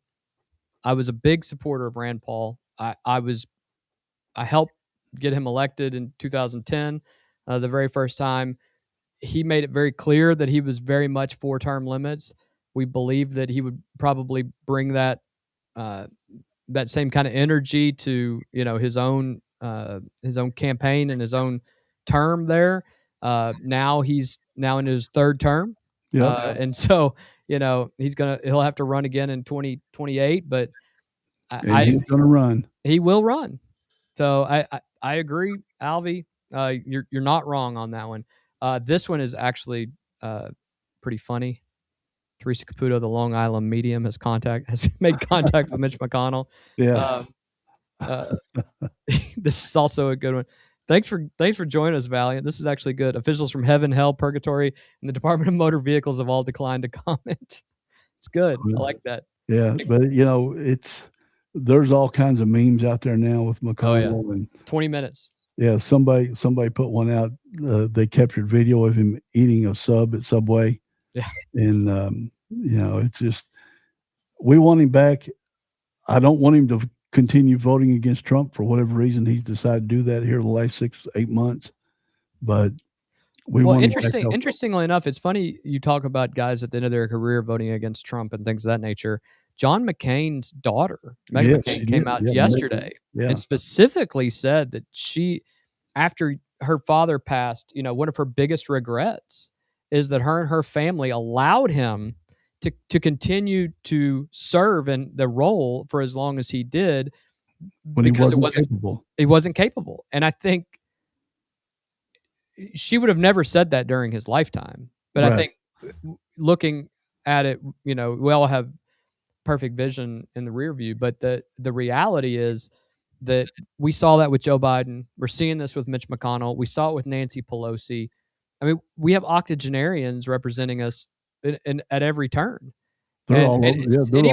I was a big supporter of Rand Paul. I helped get him elected in 2010, the very first time. He made it very clear that he was very much for term limits. We believed that he would probably bring that same kind of energy to his own campaign and his own term there. Now he's in his third term, and so he'll have to run again in 2028. But he's going to run. He will run. So I agree, Alvy. You're not wrong on that one. This one is actually pretty funny. Teresa Caputo, the Long Island medium, has made contact with Mitch McConnell. Yeah. This is also a good one. Thanks for joining us, Valiant. This is actually good. Officials from heaven, hell, purgatory, and the Department of Motor Vehicles have all declined to comment. It's good. I like that. Yeah, but there's all kinds of memes out there now with McConnell. And 20 minutes. Yeah, somebody put one out. They captured video of him eating a sub at Subway. Yeah, and it's just, we want him back. I don't want him to continue voting against Trump for whatever reason he's decided to do that here the last 6-8 months. But interestingly enough, it's funny you talk about guys at the end of their career voting against Trump and things of that nature. John McCain's daughter, Meghan McCain, came out yesterday and specifically said that after her father passed, one of her biggest regrets is that her and her family allowed him to continue to serve in the role for as long as he did, because he wasn't capable. And I think she would have never said that during his lifetime. But I think looking at it, we all have perfect vision in the rear view, but the reality is that we saw that with Joe Biden. We're seeing this with Mitch McConnell. We saw it with Nancy Pelosi. I mean, we have octogenarians representing us at every turn. Even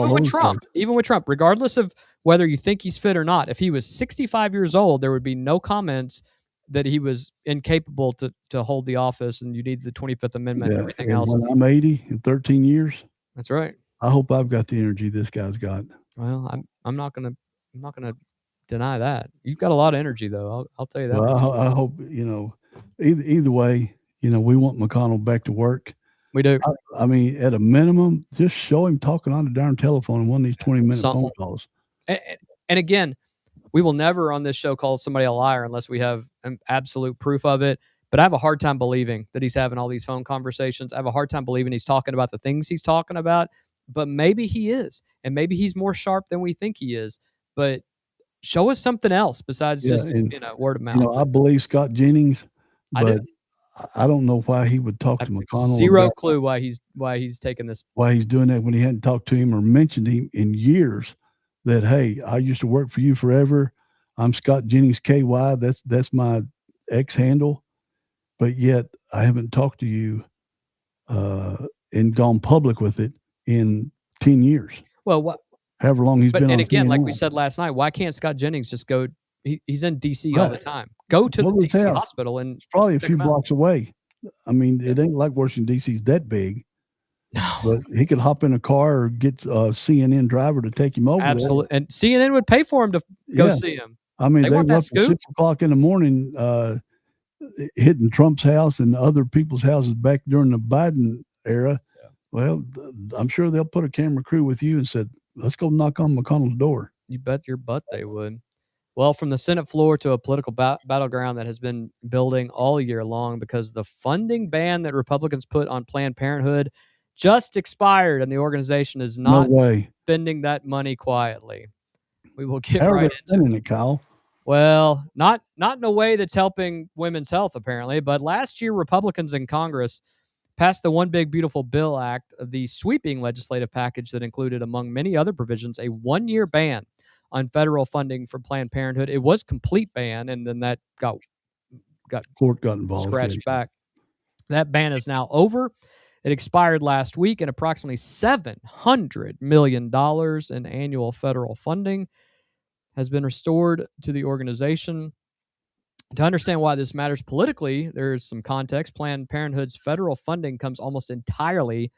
with Trump, regardless of whether you think he's fit or not, if he was 65 years old, there would be no comments that he was incapable to hold the office and you need the 25th Amendment and everything else. When I'm 80 in 13 years. That's right. I hope I've got the energy this guy's got. Well, I'm not gonna deny that. You've got a lot of energy, though. I'll tell you that. Well, I hope either way. We want McConnell back to work. We do. I mean, at a minimum, just show him talking on the darn telephone in one of these 20-minute phone calls. And again, we will never on this show call somebody a liar unless we have absolute proof of it. But I have a hard time believing that he's having all these phone conversations. I have a hard time believing he's talking about the things he's talking about. But maybe he is. And maybe he's more sharp than we think he is. But show us something else besides just word of mouth. I believe Scott Jennings, but I don't know why he would talk to McConnell. Zero clue why he's taking this. Why he's doing that when he hadn't talked to him or mentioned him in years. That, hey, I used to work for you forever. I'm Scott Jennings KY. That's my X handle. But yet I haven't talked to you and gone public with it in 10 years. Well, however long he's been. And again, like we said last night, why can't Scott Jennings just go? He's in D.C. all the time. Go to the D.C. hospital and it's probably a few blocks away. I mean, it ain't like Washington D.C.'s that big. No, but he could hop in a car or get a CNN driver to take him over. Absolutely, and CNN would pay for him to go see him. I mean, they were up at 6 o'clock in the morning, hitting Trump's house and other people's houses back during the Biden era. Yeah. Well, I'm sure they'll put a camera crew with you and said, "Let's go knock on McConnell's door." You bet your butt they would. Well, from the Senate floor to a political battleground that has been building all year long because the funding ban that Republicans put on Planned Parenthood just expired and the organization is not spending that money quietly. We will get How are right they into spending it, Kyle? Well, not in a way that's helping women's health, apparently. But last year, Republicans in Congress passed the One Big Beautiful Bill Act, the sweeping legislative package that included, among many other provisions, a 1-year ban on federal funding for Planned Parenthood. It was complete ban, and then that got Court got involved. scratched back. That ban is now over. It expired last week, and approximately $700 million in annual federal funding has been restored to the organization. To understand why this matters politically, there's some context. Planned Parenthood's federal funding comes almost entirely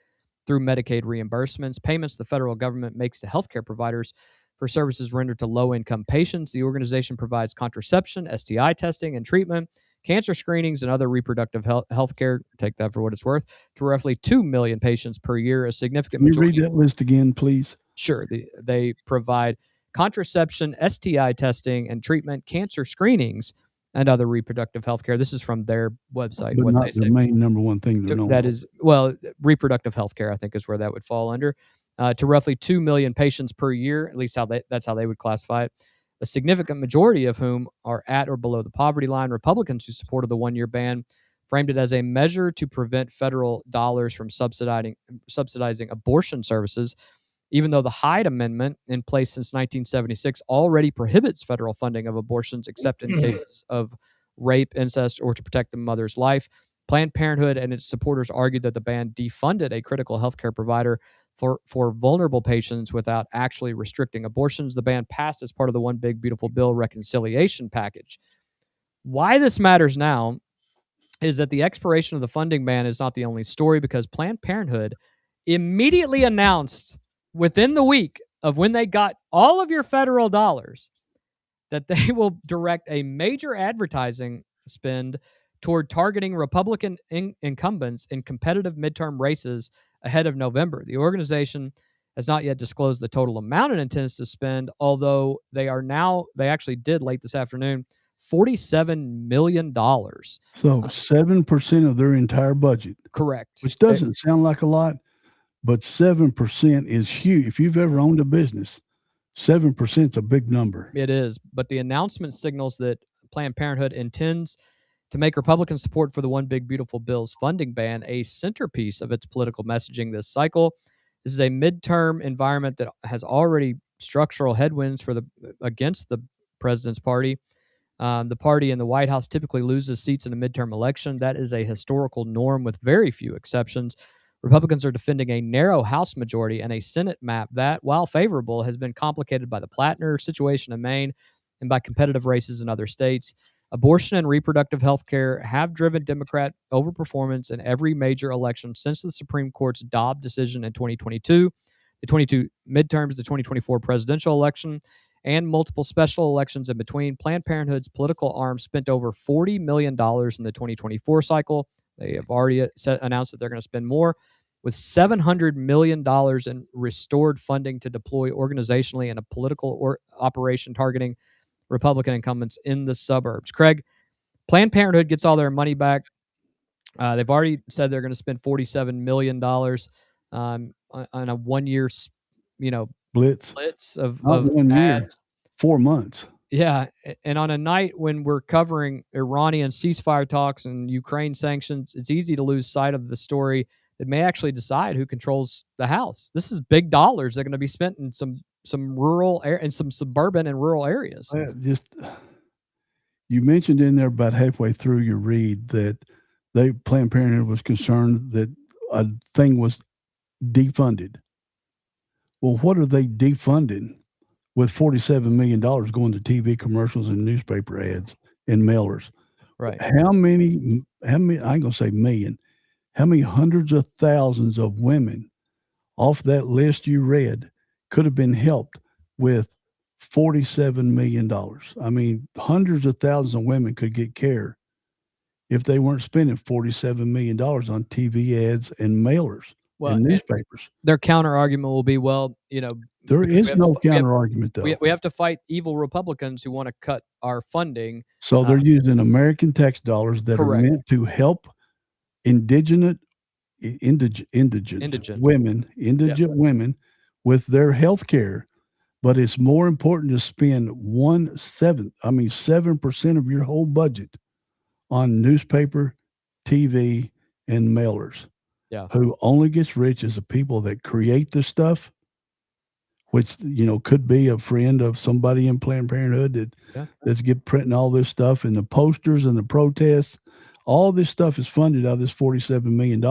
through Medicaid reimbursements, payments the federal government makes to healthcare providers for services rendered to low-income patients. The organization provides contraception, STI testing and treatment, cancer screenings, and other reproductive health care, take that for what it's worth, to roughly 2 million patients per year, a significant Can you majority. read that list again, please? Sure. They provide contraception, STI testing and treatment, cancer screenings, and other reproductive health care. This is from their website. But what not they the say. main number one thing they're known That for. is, well, reproductive health care, I think, is where that would fall under. To roughly 2 million patients per year, at least that's how they would classify it, a significant majority of whom are at or below the poverty line. Republicans who supported the 1-year ban framed it as a measure to prevent federal dollars from subsidizing abortion services, even though the Hyde Amendment, in place since 1976, already prohibits federal funding of abortions except in cases of rape, incest, or to protect the mother's life. Planned Parenthood and its supporters argued that the ban defunded a critical healthcare provider for vulnerable patients without actually restricting abortions. The ban passed as part of the One Big Beautiful Bill reconciliation package. Why this matters now is that the expiration of the funding ban is not the only story, because Planned Parenthood immediately announced within the week of when they got all of your federal dollars that they will direct a major advertising spend toward targeting Republican incumbents in competitive midterm races ahead of November. The organization has not yet disclosed the total amount it intends to spend, although they actually did late this afternoon, $47 million. So 7% of their entire budget. Correct. Which doesn't sound like a lot, but 7% is huge. If you've ever owned a business, 7% is a big number. It is, but the announcement signals that Planned Parenthood intends to make Republican support for the One Big Beautiful Bill's funding ban a centerpiece of its political messaging this cycle. This is a midterm environment that has already structural headwinds against the president's party. The party in the White House typically loses seats in a midterm election. That is a historical norm with very few exceptions. Republicans are defending a narrow House majority and a Senate map that, while favorable, has been complicated by the Plattner situation in Maine and by competitive races in other states. Abortion and reproductive health care have driven Democrat overperformance in every major election since the Supreme Court's Dobbs decision in 2022, the 22 midterms, the 2024 presidential election, and multiple special elections in between. Planned Parenthood's political arm spent over $40 million in the 2024 cycle. They have already announced that they're going to spend more, with $700 million in restored funding to deploy organizationally in a political operation targeting Republican incumbents in the suburbs. Craig, Planned Parenthood gets all their money back. They've already said they're going to spend $47 million on a 1-year, blitz of Not 1 year, ads. 4 months. Yeah, and on a night when we're covering Iranian ceasefire talks and Ukraine sanctions, it's easy to lose sight of the story that may actually decide who controls the House. This is big dollars that are going to be spent in some rural and some suburban and rural areas. You mentioned in there about halfway through your read that Planned Parenthood was concerned that a thing was defunded. Well, what are they defunding with $47 million going to TV commercials and newspaper ads and mailers? Right. How many, I ain't going to say million, how many hundreds of thousands of women off that list you read could have been helped with $47 million? I mean, hundreds of thousands of women could get care if they weren't spending $47 million on TV ads and mailers and newspapers. Their counter argument will be, well, there is no counter argument, though. We have to fight evil Republicans who want to cut our funding. So they're using American tax dollars that are meant to help indigent women with their health care, but it's more important to spend 7% of your whole budget on newspaper, TV, and mailers. Yeah. Who only gets rich is the people that create the stuff, which, could be a friend of somebody in Planned Parenthood that's get printing all this stuff, and the posters and the protests. All this stuff is funded out of this $47 million.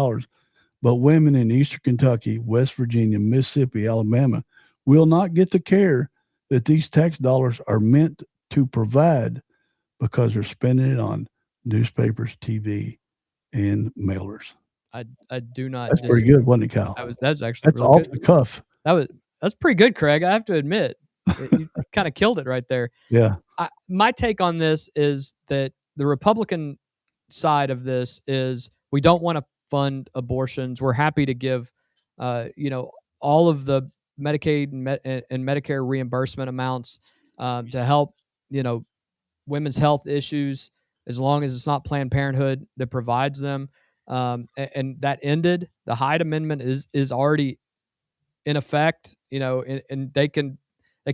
But women in Eastern Kentucky, West Virginia, Mississippi, Alabama will not get the care that these tax dollars are meant to provide because they're spending it on newspapers, TV, and mailers. I do not. That's pretty good, wasn't it, Kyle? That's actually really off good. The cuff. That's pretty good, Craig. I have to admit, you kind of killed it right there. Yeah. My take on this is that the Republican side of this is we don't want to fund abortions. We're happy to give, all of the Medicaid and Medicare reimbursement amounts to help, women's health issues, as long as it's not Planned Parenthood that provides them. And that ended. The Hyde Amendment is already in effect, and they can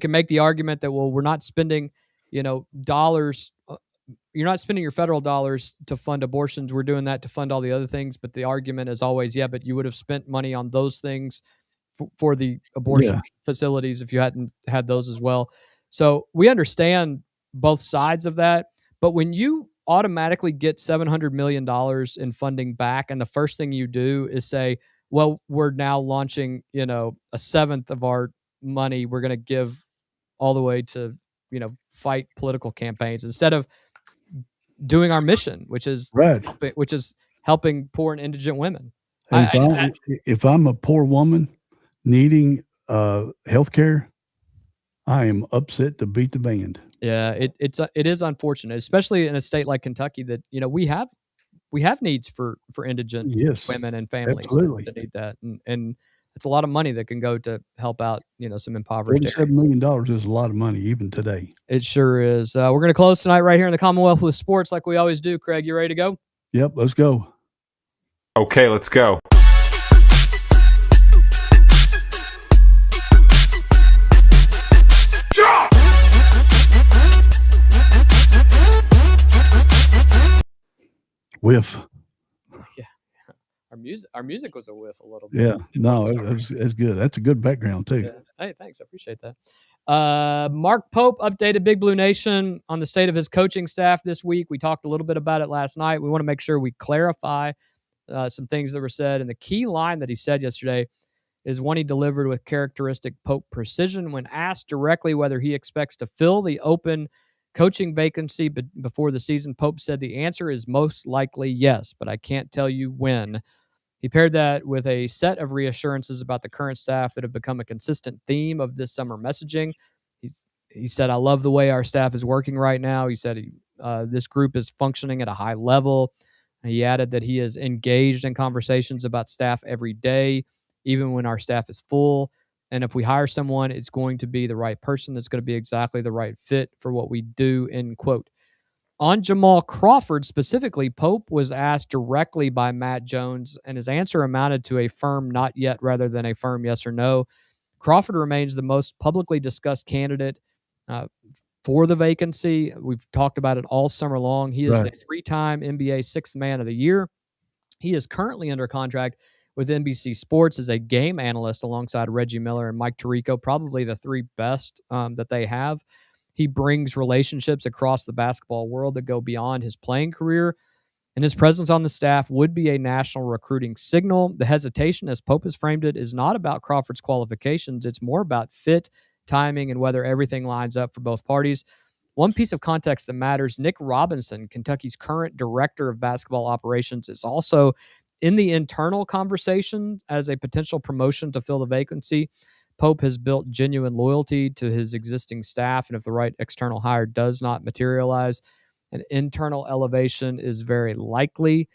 make the argument that, well, we're not spending, dollars. You're not spending your federal dollars to fund abortions. We're doing that to fund all the other things. But the argument is always, but you would have spent money on those things for the abortion facilities if you hadn't had those as well. So we understand both sides of that. But when you automatically get $700 million in funding back, and the first thing you do is say, well, we're now launching, a seventh of our money we're going to give all the way to, fight political campaigns instead of doing our mission, which is helping poor and indigent women. If I'm a poor woman needing health care, I am upset to beat the band. Yeah, it is unfortunate, especially in a state like Kentucky that, we have needs for indigent women and families that need that. And it's a lot of money that can go to help out, some impoverished areas. $47 million is a lot of money, even today. It sure is. We're going to close tonight right here in the Commonwealth with sports like we always do. Craig, you ready to go? Yep, let's go. Okay, let's go. Whiff. Yeah. Our music was a whiff a little bit. Yeah. No, that's good. That's a good background too. Yeah. Hey, thanks. I appreciate that. Mark Pope updated Big Blue Nation on the state of his coaching staff this week. We talked a little bit about it last night. We want to make sure we clarify some things that were said. And the key line that he said yesterday is one he delivered with characteristic Pope precision. When asked directly whether he expects to fill the open coaching vacancy before the season, Pope said the answer is most likely yes, but I can't tell you when. He paired that with a set of reassurances about the current staff that have become a consistent theme of this summer messaging. He said, I love the way our staff is working right now. He said this group is functioning at a high level. He added that he is engaged in conversations about staff every day, even when our staff is full. And if we hire someone, it's going to be the right person that's going to be exactly the right fit for what we do, end quote. On Jamal Crawford specifically, Pope was asked directly by Matt Jones, and his answer amounted to a firm not yet rather than a firm yes or no. Crawford remains the most publicly discussed candidate for the vacancy. We've talked about it all summer long. He is the three-time NBA Sixth Man of the Year. He is currently under contract with NBC Sports as a game analyst alongside Reggie Miller and Mike Tirico, probably the three best that they have. He brings relationships across the basketball world that go beyond his playing career, and his presence on the staff would be a national recruiting signal. The hesitation, as Pope has framed it, is not about Crawford's qualifications. It's more about fit, timing, and whether everything lines up for both parties. One piece of context that matters, Nick Robinson, Kentucky's current director of basketball operations, is also in the internal conversation as a potential promotion to fill the vacancy. Pope has built genuine loyalty to his existing staff, and if the right external hire does not materialize, an internal elevation is very likely.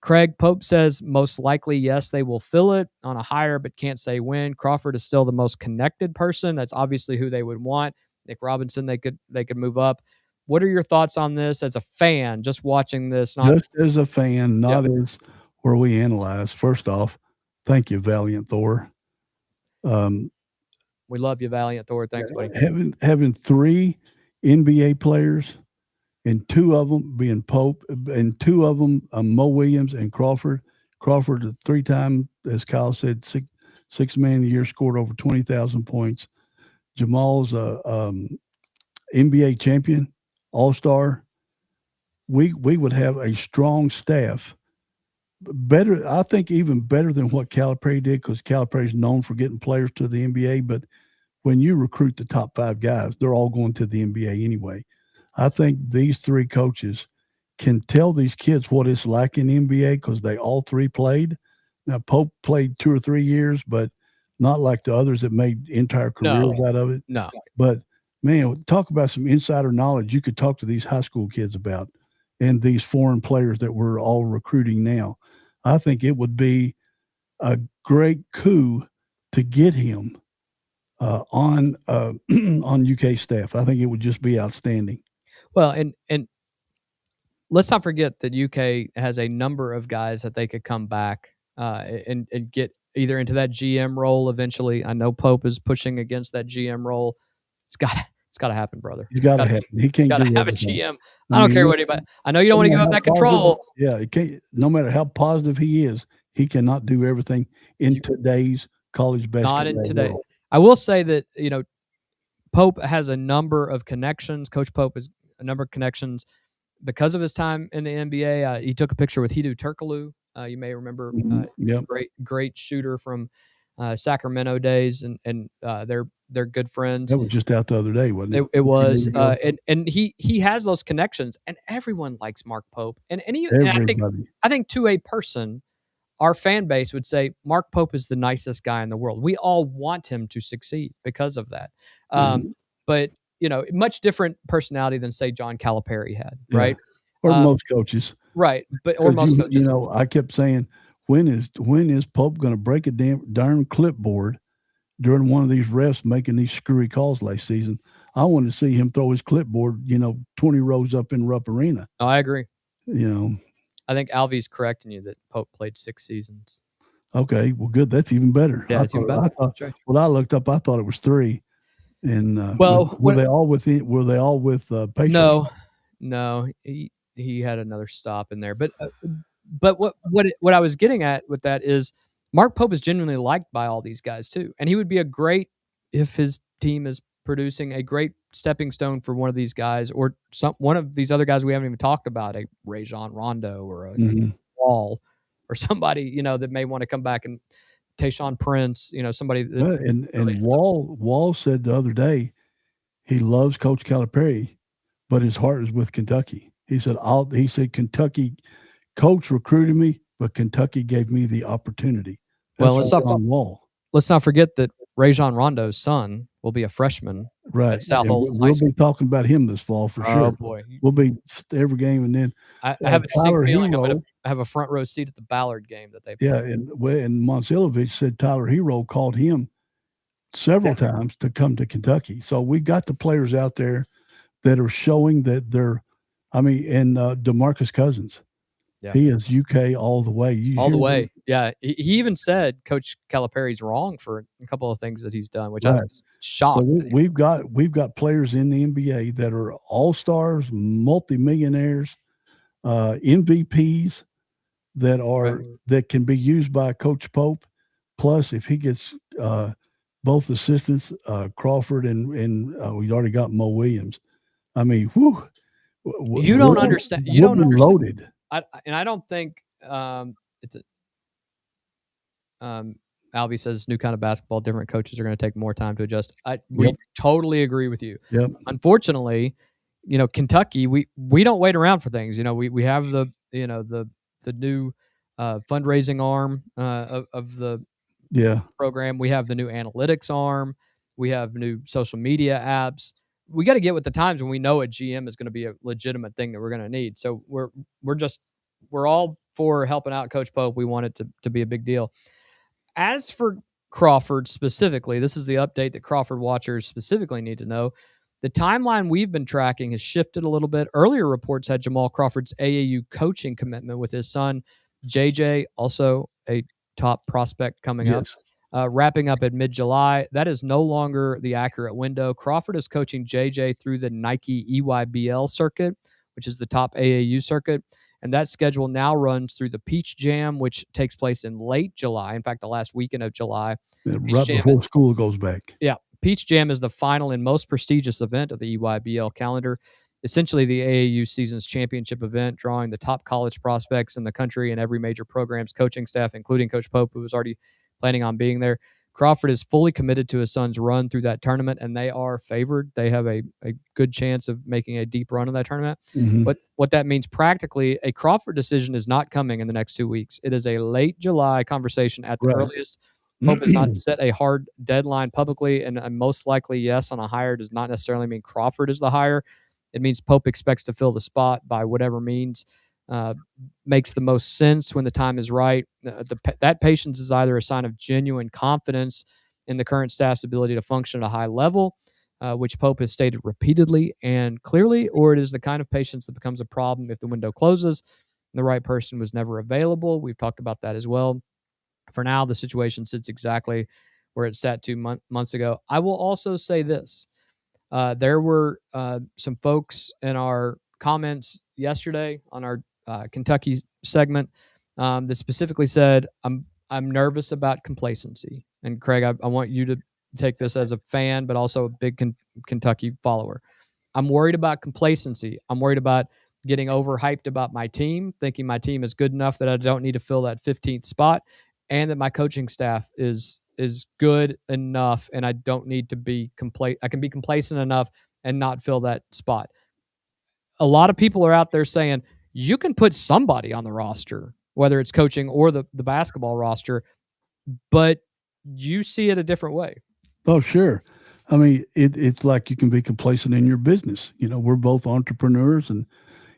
Craig, Pope says most likely, yes, they will fill it on a hire, but can't say when. Crawford is still the most connected person. That's obviously who they would want. Nick Robinson, they could move up. What are your thoughts on this as a fan, just watching this? Just as a fan, not as where we analyze. First off, thank you, Valiant Thor. We love you, Valiant Thor. Thanks, buddy. Having 3 NBA players, and 2 of them being Pope, and 2 of them Mo Williams and Crawford. Crawford, a 3-time, as Kyle said, six man of the year, scored over 20,000 points. Jamal's NBA champion, All-Star. We would have a strong staff. Better, I think, even better than what Calipari did, because Calipari is known for getting players to the NBA. But when you recruit the top 5 guys, they're all going to the NBA anyway. I think these 3 coaches can tell these kids what it's like in the NBA, because they all 3 played. Now, Pope played 2 or 3 years, but not like the others that made entire careers out of it. No. But, man, talk about some insider knowledge you could talk to these high school kids about, and these foreign players that we're all recruiting now. I think it would be a great coup to get him on UK staff. I think it would just be outstanding. Well, and let's not forget that UK has a number of guys that they could come back and get either into that GM role eventually. I know Pope is pushing against that GM role. It's got to happen, brother. He's got to happen. He can't got to do have everything. a GM. I don't care what anybody. I know you don't want to give up that control. Yeah, it can't. No matter how positive he is, he cannot do everything in today's college basketball. Not in today. world. I will say that Pope has a number of connections. Coach Pope has a number of connections because of his time in the NBA. He took a picture with Hedo Turkoglu. You may remember, Yep. great shooter from Sacramento days, and they're good friends. That was just out the other day, wasn't it? It was, and he has those connections, and everyone likes Mark Pope, and I think to a person, our fan base would say Mark Pope is the nicest guy in the world. We all want him to succeed because of that. But much different personality than, say, John Calipari had, right? Or most coaches, right? Or most coaches. I kept saying, when is Pope going to break a darn clipboard during one of these refs making these screwy calls last season? I wanted to see him throw his clipboard, 20 rows up in Rupp Arena. Oh, I agree. I think Alvy's correcting you that Pope played 6 seasons. Okay, well, good. That's even better. Yeah, that's even better. That's right. When I looked up, I thought it was 3. And were they all with Patriots? No, he had another stop in there. But what I was getting at with that is Mark Pope is genuinely liked by all these guys too, and he would be if his team is producing a great stepping stone for one of these guys, or one of these other guys we haven't even talked about, a Rajon Rondo or a Wall, or somebody that may want to come back, and Tayshaun Prince, somebody. And Wall said the other day he loves Coach Calipari, but his heart is with Kentucky. He said Kentucky coach recruited me, but Kentucky gave me the opportunity. That's let's not forget that Rajon Rondo's son will be a freshman at South Old. We'll be talking about him this fall for sure. Oh boy, we'll be every game, and then I have a distinct feeling I'm going to have a front row seat at the Ballard game that they play. Yeah, and Monsilovich said Tyler Hero called him several times to come to Kentucky. So we got the players out there that are showing that they're. and DeMarcus Cousins. Yeah. He is UK all the way. All the way. Yeah. He even said Coach Calipari's wrong for a couple of things that he's done, which I was shocked. So we've got players in the NBA that are all-stars, multimillionaires, MVPs that can be used by Coach Pope. Plus, if he gets both assistants, Crawford and we've already got Mo Williams. I mean, whew. You don't understand. You don't understand. Loaded. I don't think it's Albie says new kind of basketball, different coaches are going to take more time to adjust. We totally agree with you. Yep. Unfortunately, Kentucky, we don't wait around for things. We have the new fundraising arm of the program. We have the new analytics arm. We have new social media apps. We got to get with the times when we know a GM is going to be a legitimate thing that we're going to need. So we're all for helping out Coach Pope. We want it to be a big deal. As for Crawford specifically, this is the update that Crawford watchers specifically need to know. The timeline we've been tracking has shifted a little bit. Earlier reports had Jamal Crawford's AAU coaching commitment with his son, JJ, also a top prospect coming up. wrapping up at mid-July. That is no longer the accurate window. Crawford is coaching JJ through the Nike EYBL circuit, which is the top AAU circuit. And that schedule now runs through the Peach Jam, which takes place in late July. In fact, the last weekend of July. Right before school goes back. Yeah. Peach Jam is the final and most prestigious event of the EYBL calendar. Essentially the AAU season's championship event, drawing the top college prospects in the country and every major program's coaching staff, including Coach Pope, who was already planning on being there. Crawford is fully committed to his son's run through that tournament, and they are favored. They have a good chance of making a deep run in that tournament. Mm-hmm. What that means practically, a Crawford decision is not coming in the next 2 weeks. It is a late July conversation at the earliest. Pope has not set a hard deadline publicly, and most likely yes on a hire does not necessarily mean Crawford is the hire. It means Pope expects to fill the spot by whatever means makes the most sense when the time is right. That patience is either a sign of genuine confidence in the current staff's ability to function at a high level, which Pope has stated repeatedly and clearly, or it is the kind of patience that becomes a problem if the window closes and the right person was never available. We've talked about that as well. For now, the situation sits exactly where it sat 2 months ago. I will also say this. There were some folks in our comments yesterday on our Kentucky segment that specifically said, I'm nervous about complacency. And Craig, I want you to take this as a fan, but also a big Kentucky follower. I'm worried about complacency. I'm worried about getting overhyped about my team, thinking my team is good enough that I don't need to fill that 15th spot, and that my coaching staff is good enough and I don't need to be I can be complacent enough and not fill that spot. A lot of people are out there saying you can put somebody on the roster, whether it's coaching or the basketball roster, but you see it a different way. Oh, sure. I mean, it's like you can be complacent in your business. You know, we're both entrepreneurs, and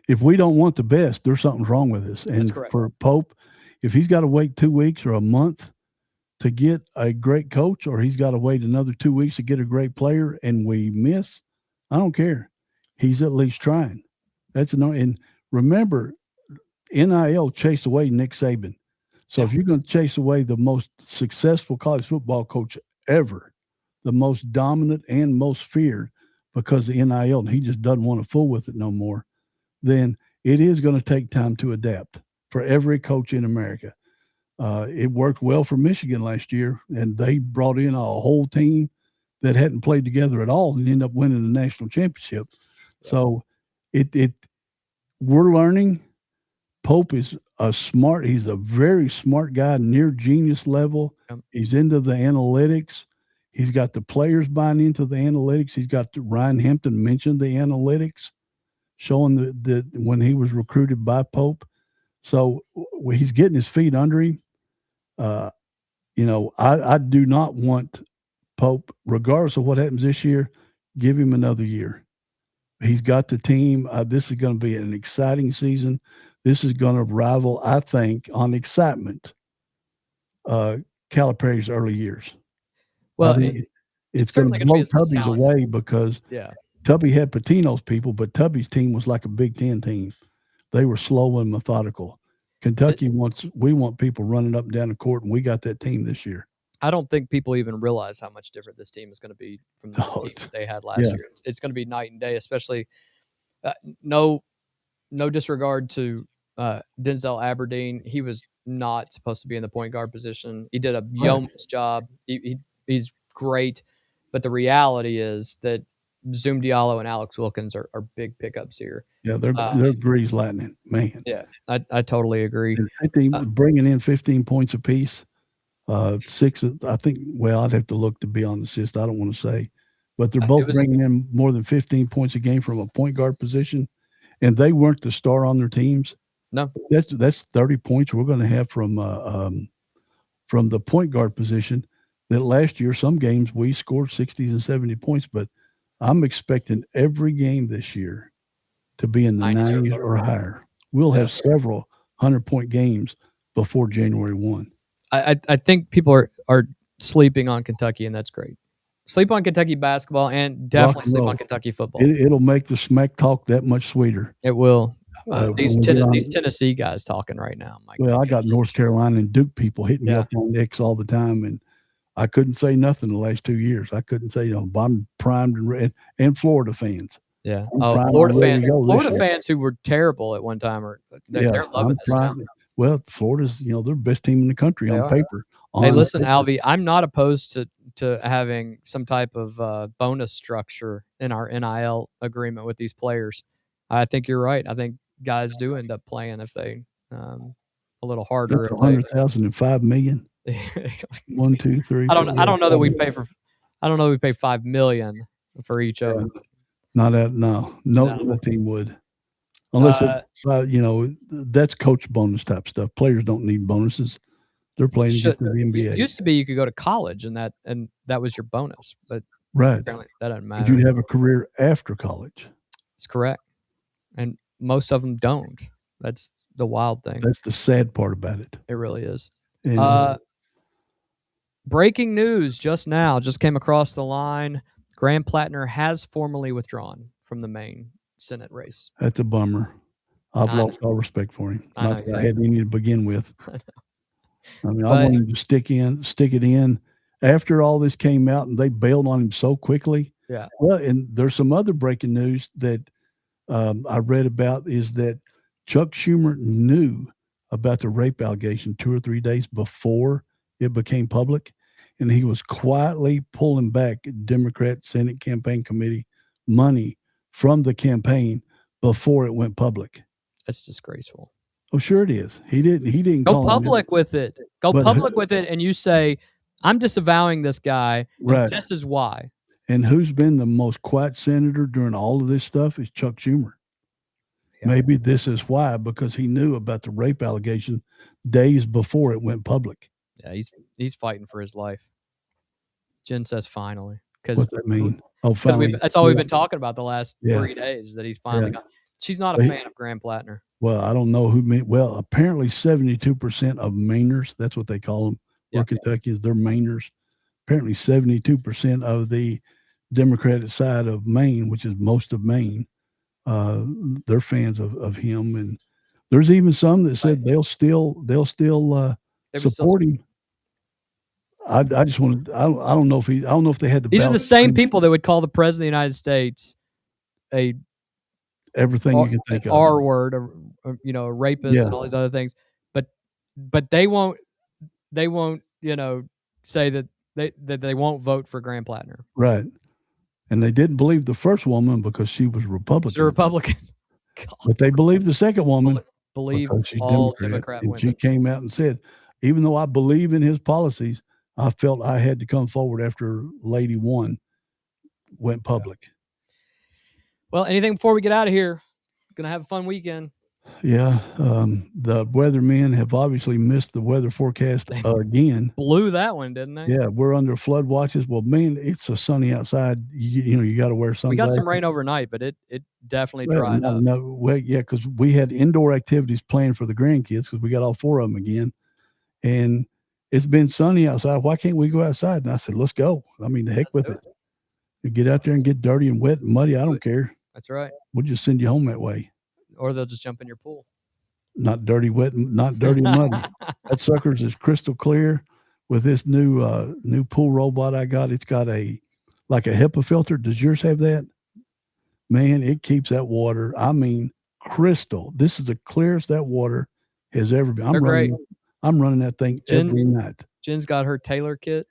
if we don't want the best, there's something wrong with us. And for Pope, if he's got to wait 2 weeks or a month to get a great coach, or he's got to wait another 2 weeks to get a great player, and we miss, I don't care. He's at least trying. That's no. And remember, NIL chased away Nick Saban. So if you're going to chase away the most successful college football coach ever, the most dominant and most feared because of NIL, and he just doesn't want to fool with it no more, then it is going to take time to adapt for every coach in America. It worked well for Michigan last year, and they brought in a whole team that hadn't played together at all and ended up winning the national championship. So we're learning. Pope is he's a very smart guy, near genius level. He's into the analytics. He's got the players buying into the analytics. He's got Ryan Hampton mentioned the analytics, showing that when he was recruited by Pope. So he's getting his feet under him. You know, I do not want Pope, regardless of what happens this year, give him another year. He's got the team. This is going to be an exciting season. This is going to rival, I think, on excitement, Calipari's early years. Well, it's going to blow Tubby's away because Tubby had Patino's people, but Tubby's team was like a Big Ten team. They were slow and methodical. Kentucky we want people running up and down the court, and we got that team this year. I don't think people even realize how much different this team is going to be from the team that they had last year. It's going to be night and day, especially no disregard to Denzel Aberdeen. He was not supposed to be in the point guard position. He did a yeoman's job. He's great, but the reality is that Zoom Diallo and Alex Wilkins are big pickups here. Yeah, they're grease lightning, man. Yeah, I totally agree. Bringing in 15 points apiece, 6, I think. Well, I'd have to look to be on the assist. I don't want to say, but they're both bringing in more than 15 points a game from a point guard position, and they weren't the star on their teams. No, that's 30 points we're going to have from the point guard position. That last year, some games we scored 60s and 70 points, but I'm expecting every game this year to be in the 90s or higher. We'll have several 100-point games before January 1. I think people are sleeping on Kentucky, and that's great. Sleep on Kentucky basketball and definitely sleep on Kentucky football. It'll make the smack talk that much sweeter. It will. These Tennessee guys talking right now. I got North Carolina and Duke people hitting me up on X all the time, and I couldn't say nothing the last 2 years. I couldn't say, I'm primed and ready. And Florida fans. Yeah. I'm Florida ready to fans. go this Florida year. fans who were terrible at one time they're loving this now. Well, Florida's, they're the best team in the country They on are. paper. Hey, listen, Alvy, I'm not opposed to having some type of bonus structure in our NIL agreement with these players. I think you're right. I think guys do end up playing if they a little harder. That's 100,000 and 5 million. 1, 2, 3. I don't know that we pay for. I don't know that we pay $5 million for each of them. Not that. No team would. Unless that's coach bonus type stuff. Players don't need bonuses. They're playing against the NBA. It used to be you could go to college and that was your bonus, but apparently that doesn't matter. But you'd have a career after college. That's correct, and most of them don't. That's the wild thing. That's the sad part about it. It really is. And, breaking news just came across the line. Graham Plattner has formally withdrawn from the Maine Senate race. That's a bummer. I've lost all respect for him. Not that I had any to begin with. I mean, I wanted him to stick it in. After all this came out and they bailed on him so quickly. Yeah. Well, and there's some other breaking news that I read about is that Chuck Schumer knew about the rape allegation 2 or 3 days before it became public. And he was quietly pulling back Democrat Senate campaign committee money from the campaign before it went public. That's disgraceful. Oh, sure it is. He didn't go public with it. Go public with it, and you say, "I'm disavowing this guy." Right. This is why. And who's been the most quiet senator during all of this stuff is Chuck Schumer. Yeah. Maybe this is why, because he knew about the rape allegation days before it went public. Yeah, he's fighting for his life. Jen says finally. What's that mean? Oh, finally. That's all we've been talking about the last 3 days, that he's finally got. She's not a fan of Graham Plattner. Well, I don't know who made. Well, apparently 72% of Mainers, that's what they call them, or Kentuckians, they're Mainers. Apparently 72% of the Democratic side of Maine, which is most of Maine, they're fans of him. And there's even some that said they'll still support him. I just want to. I don't know if they had the. These are the same people that would call the president of the United States everything you can think of. R word, a rapist and all these other things. But they won't say that they won't vote for Graham Plattner. Right. And they didn't believe the first woman because she was Republican. She's a Republican. But they believed the second woman because she's all Democrat women. She came out and said, even though I believe in his policies, I felt I had to come forward after Lady One went public. Well, anything before we get out of here? Gonna have a fun weekend. Yeah. The weathermen have obviously missed the weather forecast again. Blew that one, didn't they? Yeah, we're under flood watches. Well, man, it's so sunny outside. You got to wear sunglasses. We got some rain overnight, but it definitely dried up. Because we had indoor activities planned for the grandkids because we got all 4 of them again. And it's been sunny outside. Why can't we go outside? And I said, let's go. I mean, the heck with it. You get out there and get dirty and wet and muddy. I don't care. That's right. We'll just send you home that way. Or they'll just jump in your pool. Not dirty, wet, not dirty and muddy. That sucker's is crystal clear with this new pool robot I got. It's got like a HEPA filter. Does yours have that? Man, it keeps that water. I mean, crystal. This is the clearest that water has ever been. I'm running that thing every night. Jen's got her Taylor kit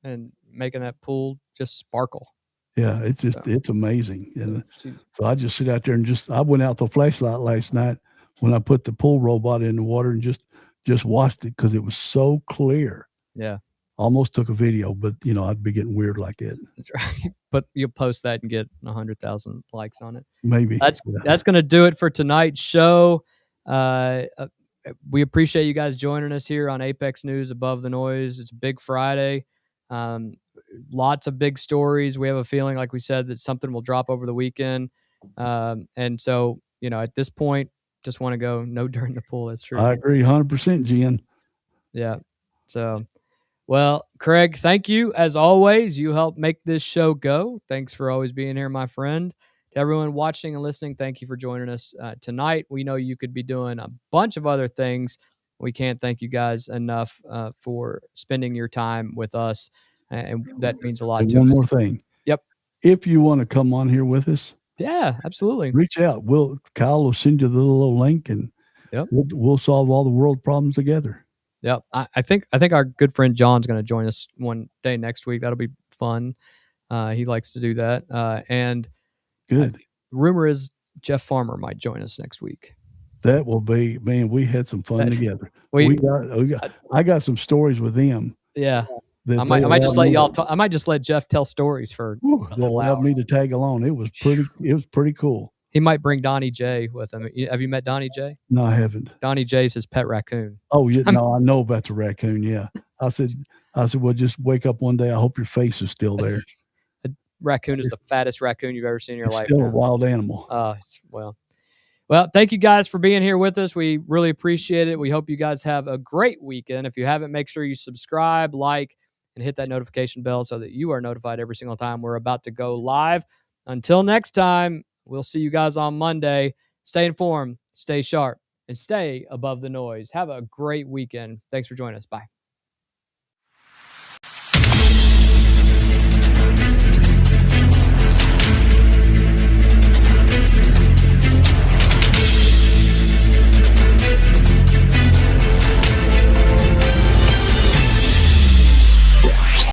and making that pool just sparkle. Yeah, it's amazing. And so I just sit out there and I went out the flashlight last night when I put the pool robot in the water and just watched it because it was so clear. Yeah. Almost took a video, but I'd be getting weird like it. That's right. But you'll post that and get 100,000 likes on it. Maybe. That's going to do it for tonight's show. We appreciate you guys joining us here on Apex News Above the Noise. It's Big Friday. Lots of big stories. We have a feeling, like we said, that something will drop over the weekend. And so, at this point, just want to go no during the pool. That's true. I agree 100%, Jen. Yeah. So, well, Craig, thank you. As always, you help make this show go. Thanks for always being here, my friend. To everyone watching and listening, thank you for joining us tonight. We know you could be doing a bunch of other things, We can't thank you guys enough for spending your time with us, and that means a lot And to one us. more thing. Yep. If you want to come on here with us, yeah, absolutely. Reach out. Kyle will send you the little link, and Yep. we'll solve all the world problems together. Yep. I think our good friend John's going to join us one day next week. That'll be fun. He likes to do that. And good. Rumor is Jeff Farmer might join us next week. That will be, man. We had some fun together. I got some stories with them. Yeah. I might just let y'all talk. I might just let Jeff tell stories for. They allowed me to tag along. It was pretty cool. He might bring Donnie J with him. Have you met Donnie J? No, I haven't. Donnie J's his pet raccoon. Oh yeah, no, I know about the raccoon. Yeah, I said, well, just wake up one day. I hope your face is still there. A raccoon is the fattest raccoon you've ever seen in your life. Still a wild animal. Well, thank you guys for being here with us. We really appreciate it. We hope you guys have a great weekend. If you haven't, make sure you subscribe, like, and hit that notification bell so that you are notified every single time we're about to go live. Until next time, we'll see you guys on Monday. Stay informed, stay sharp, and stay above the noise. Have a great weekend. Thanks for joining us. Bye.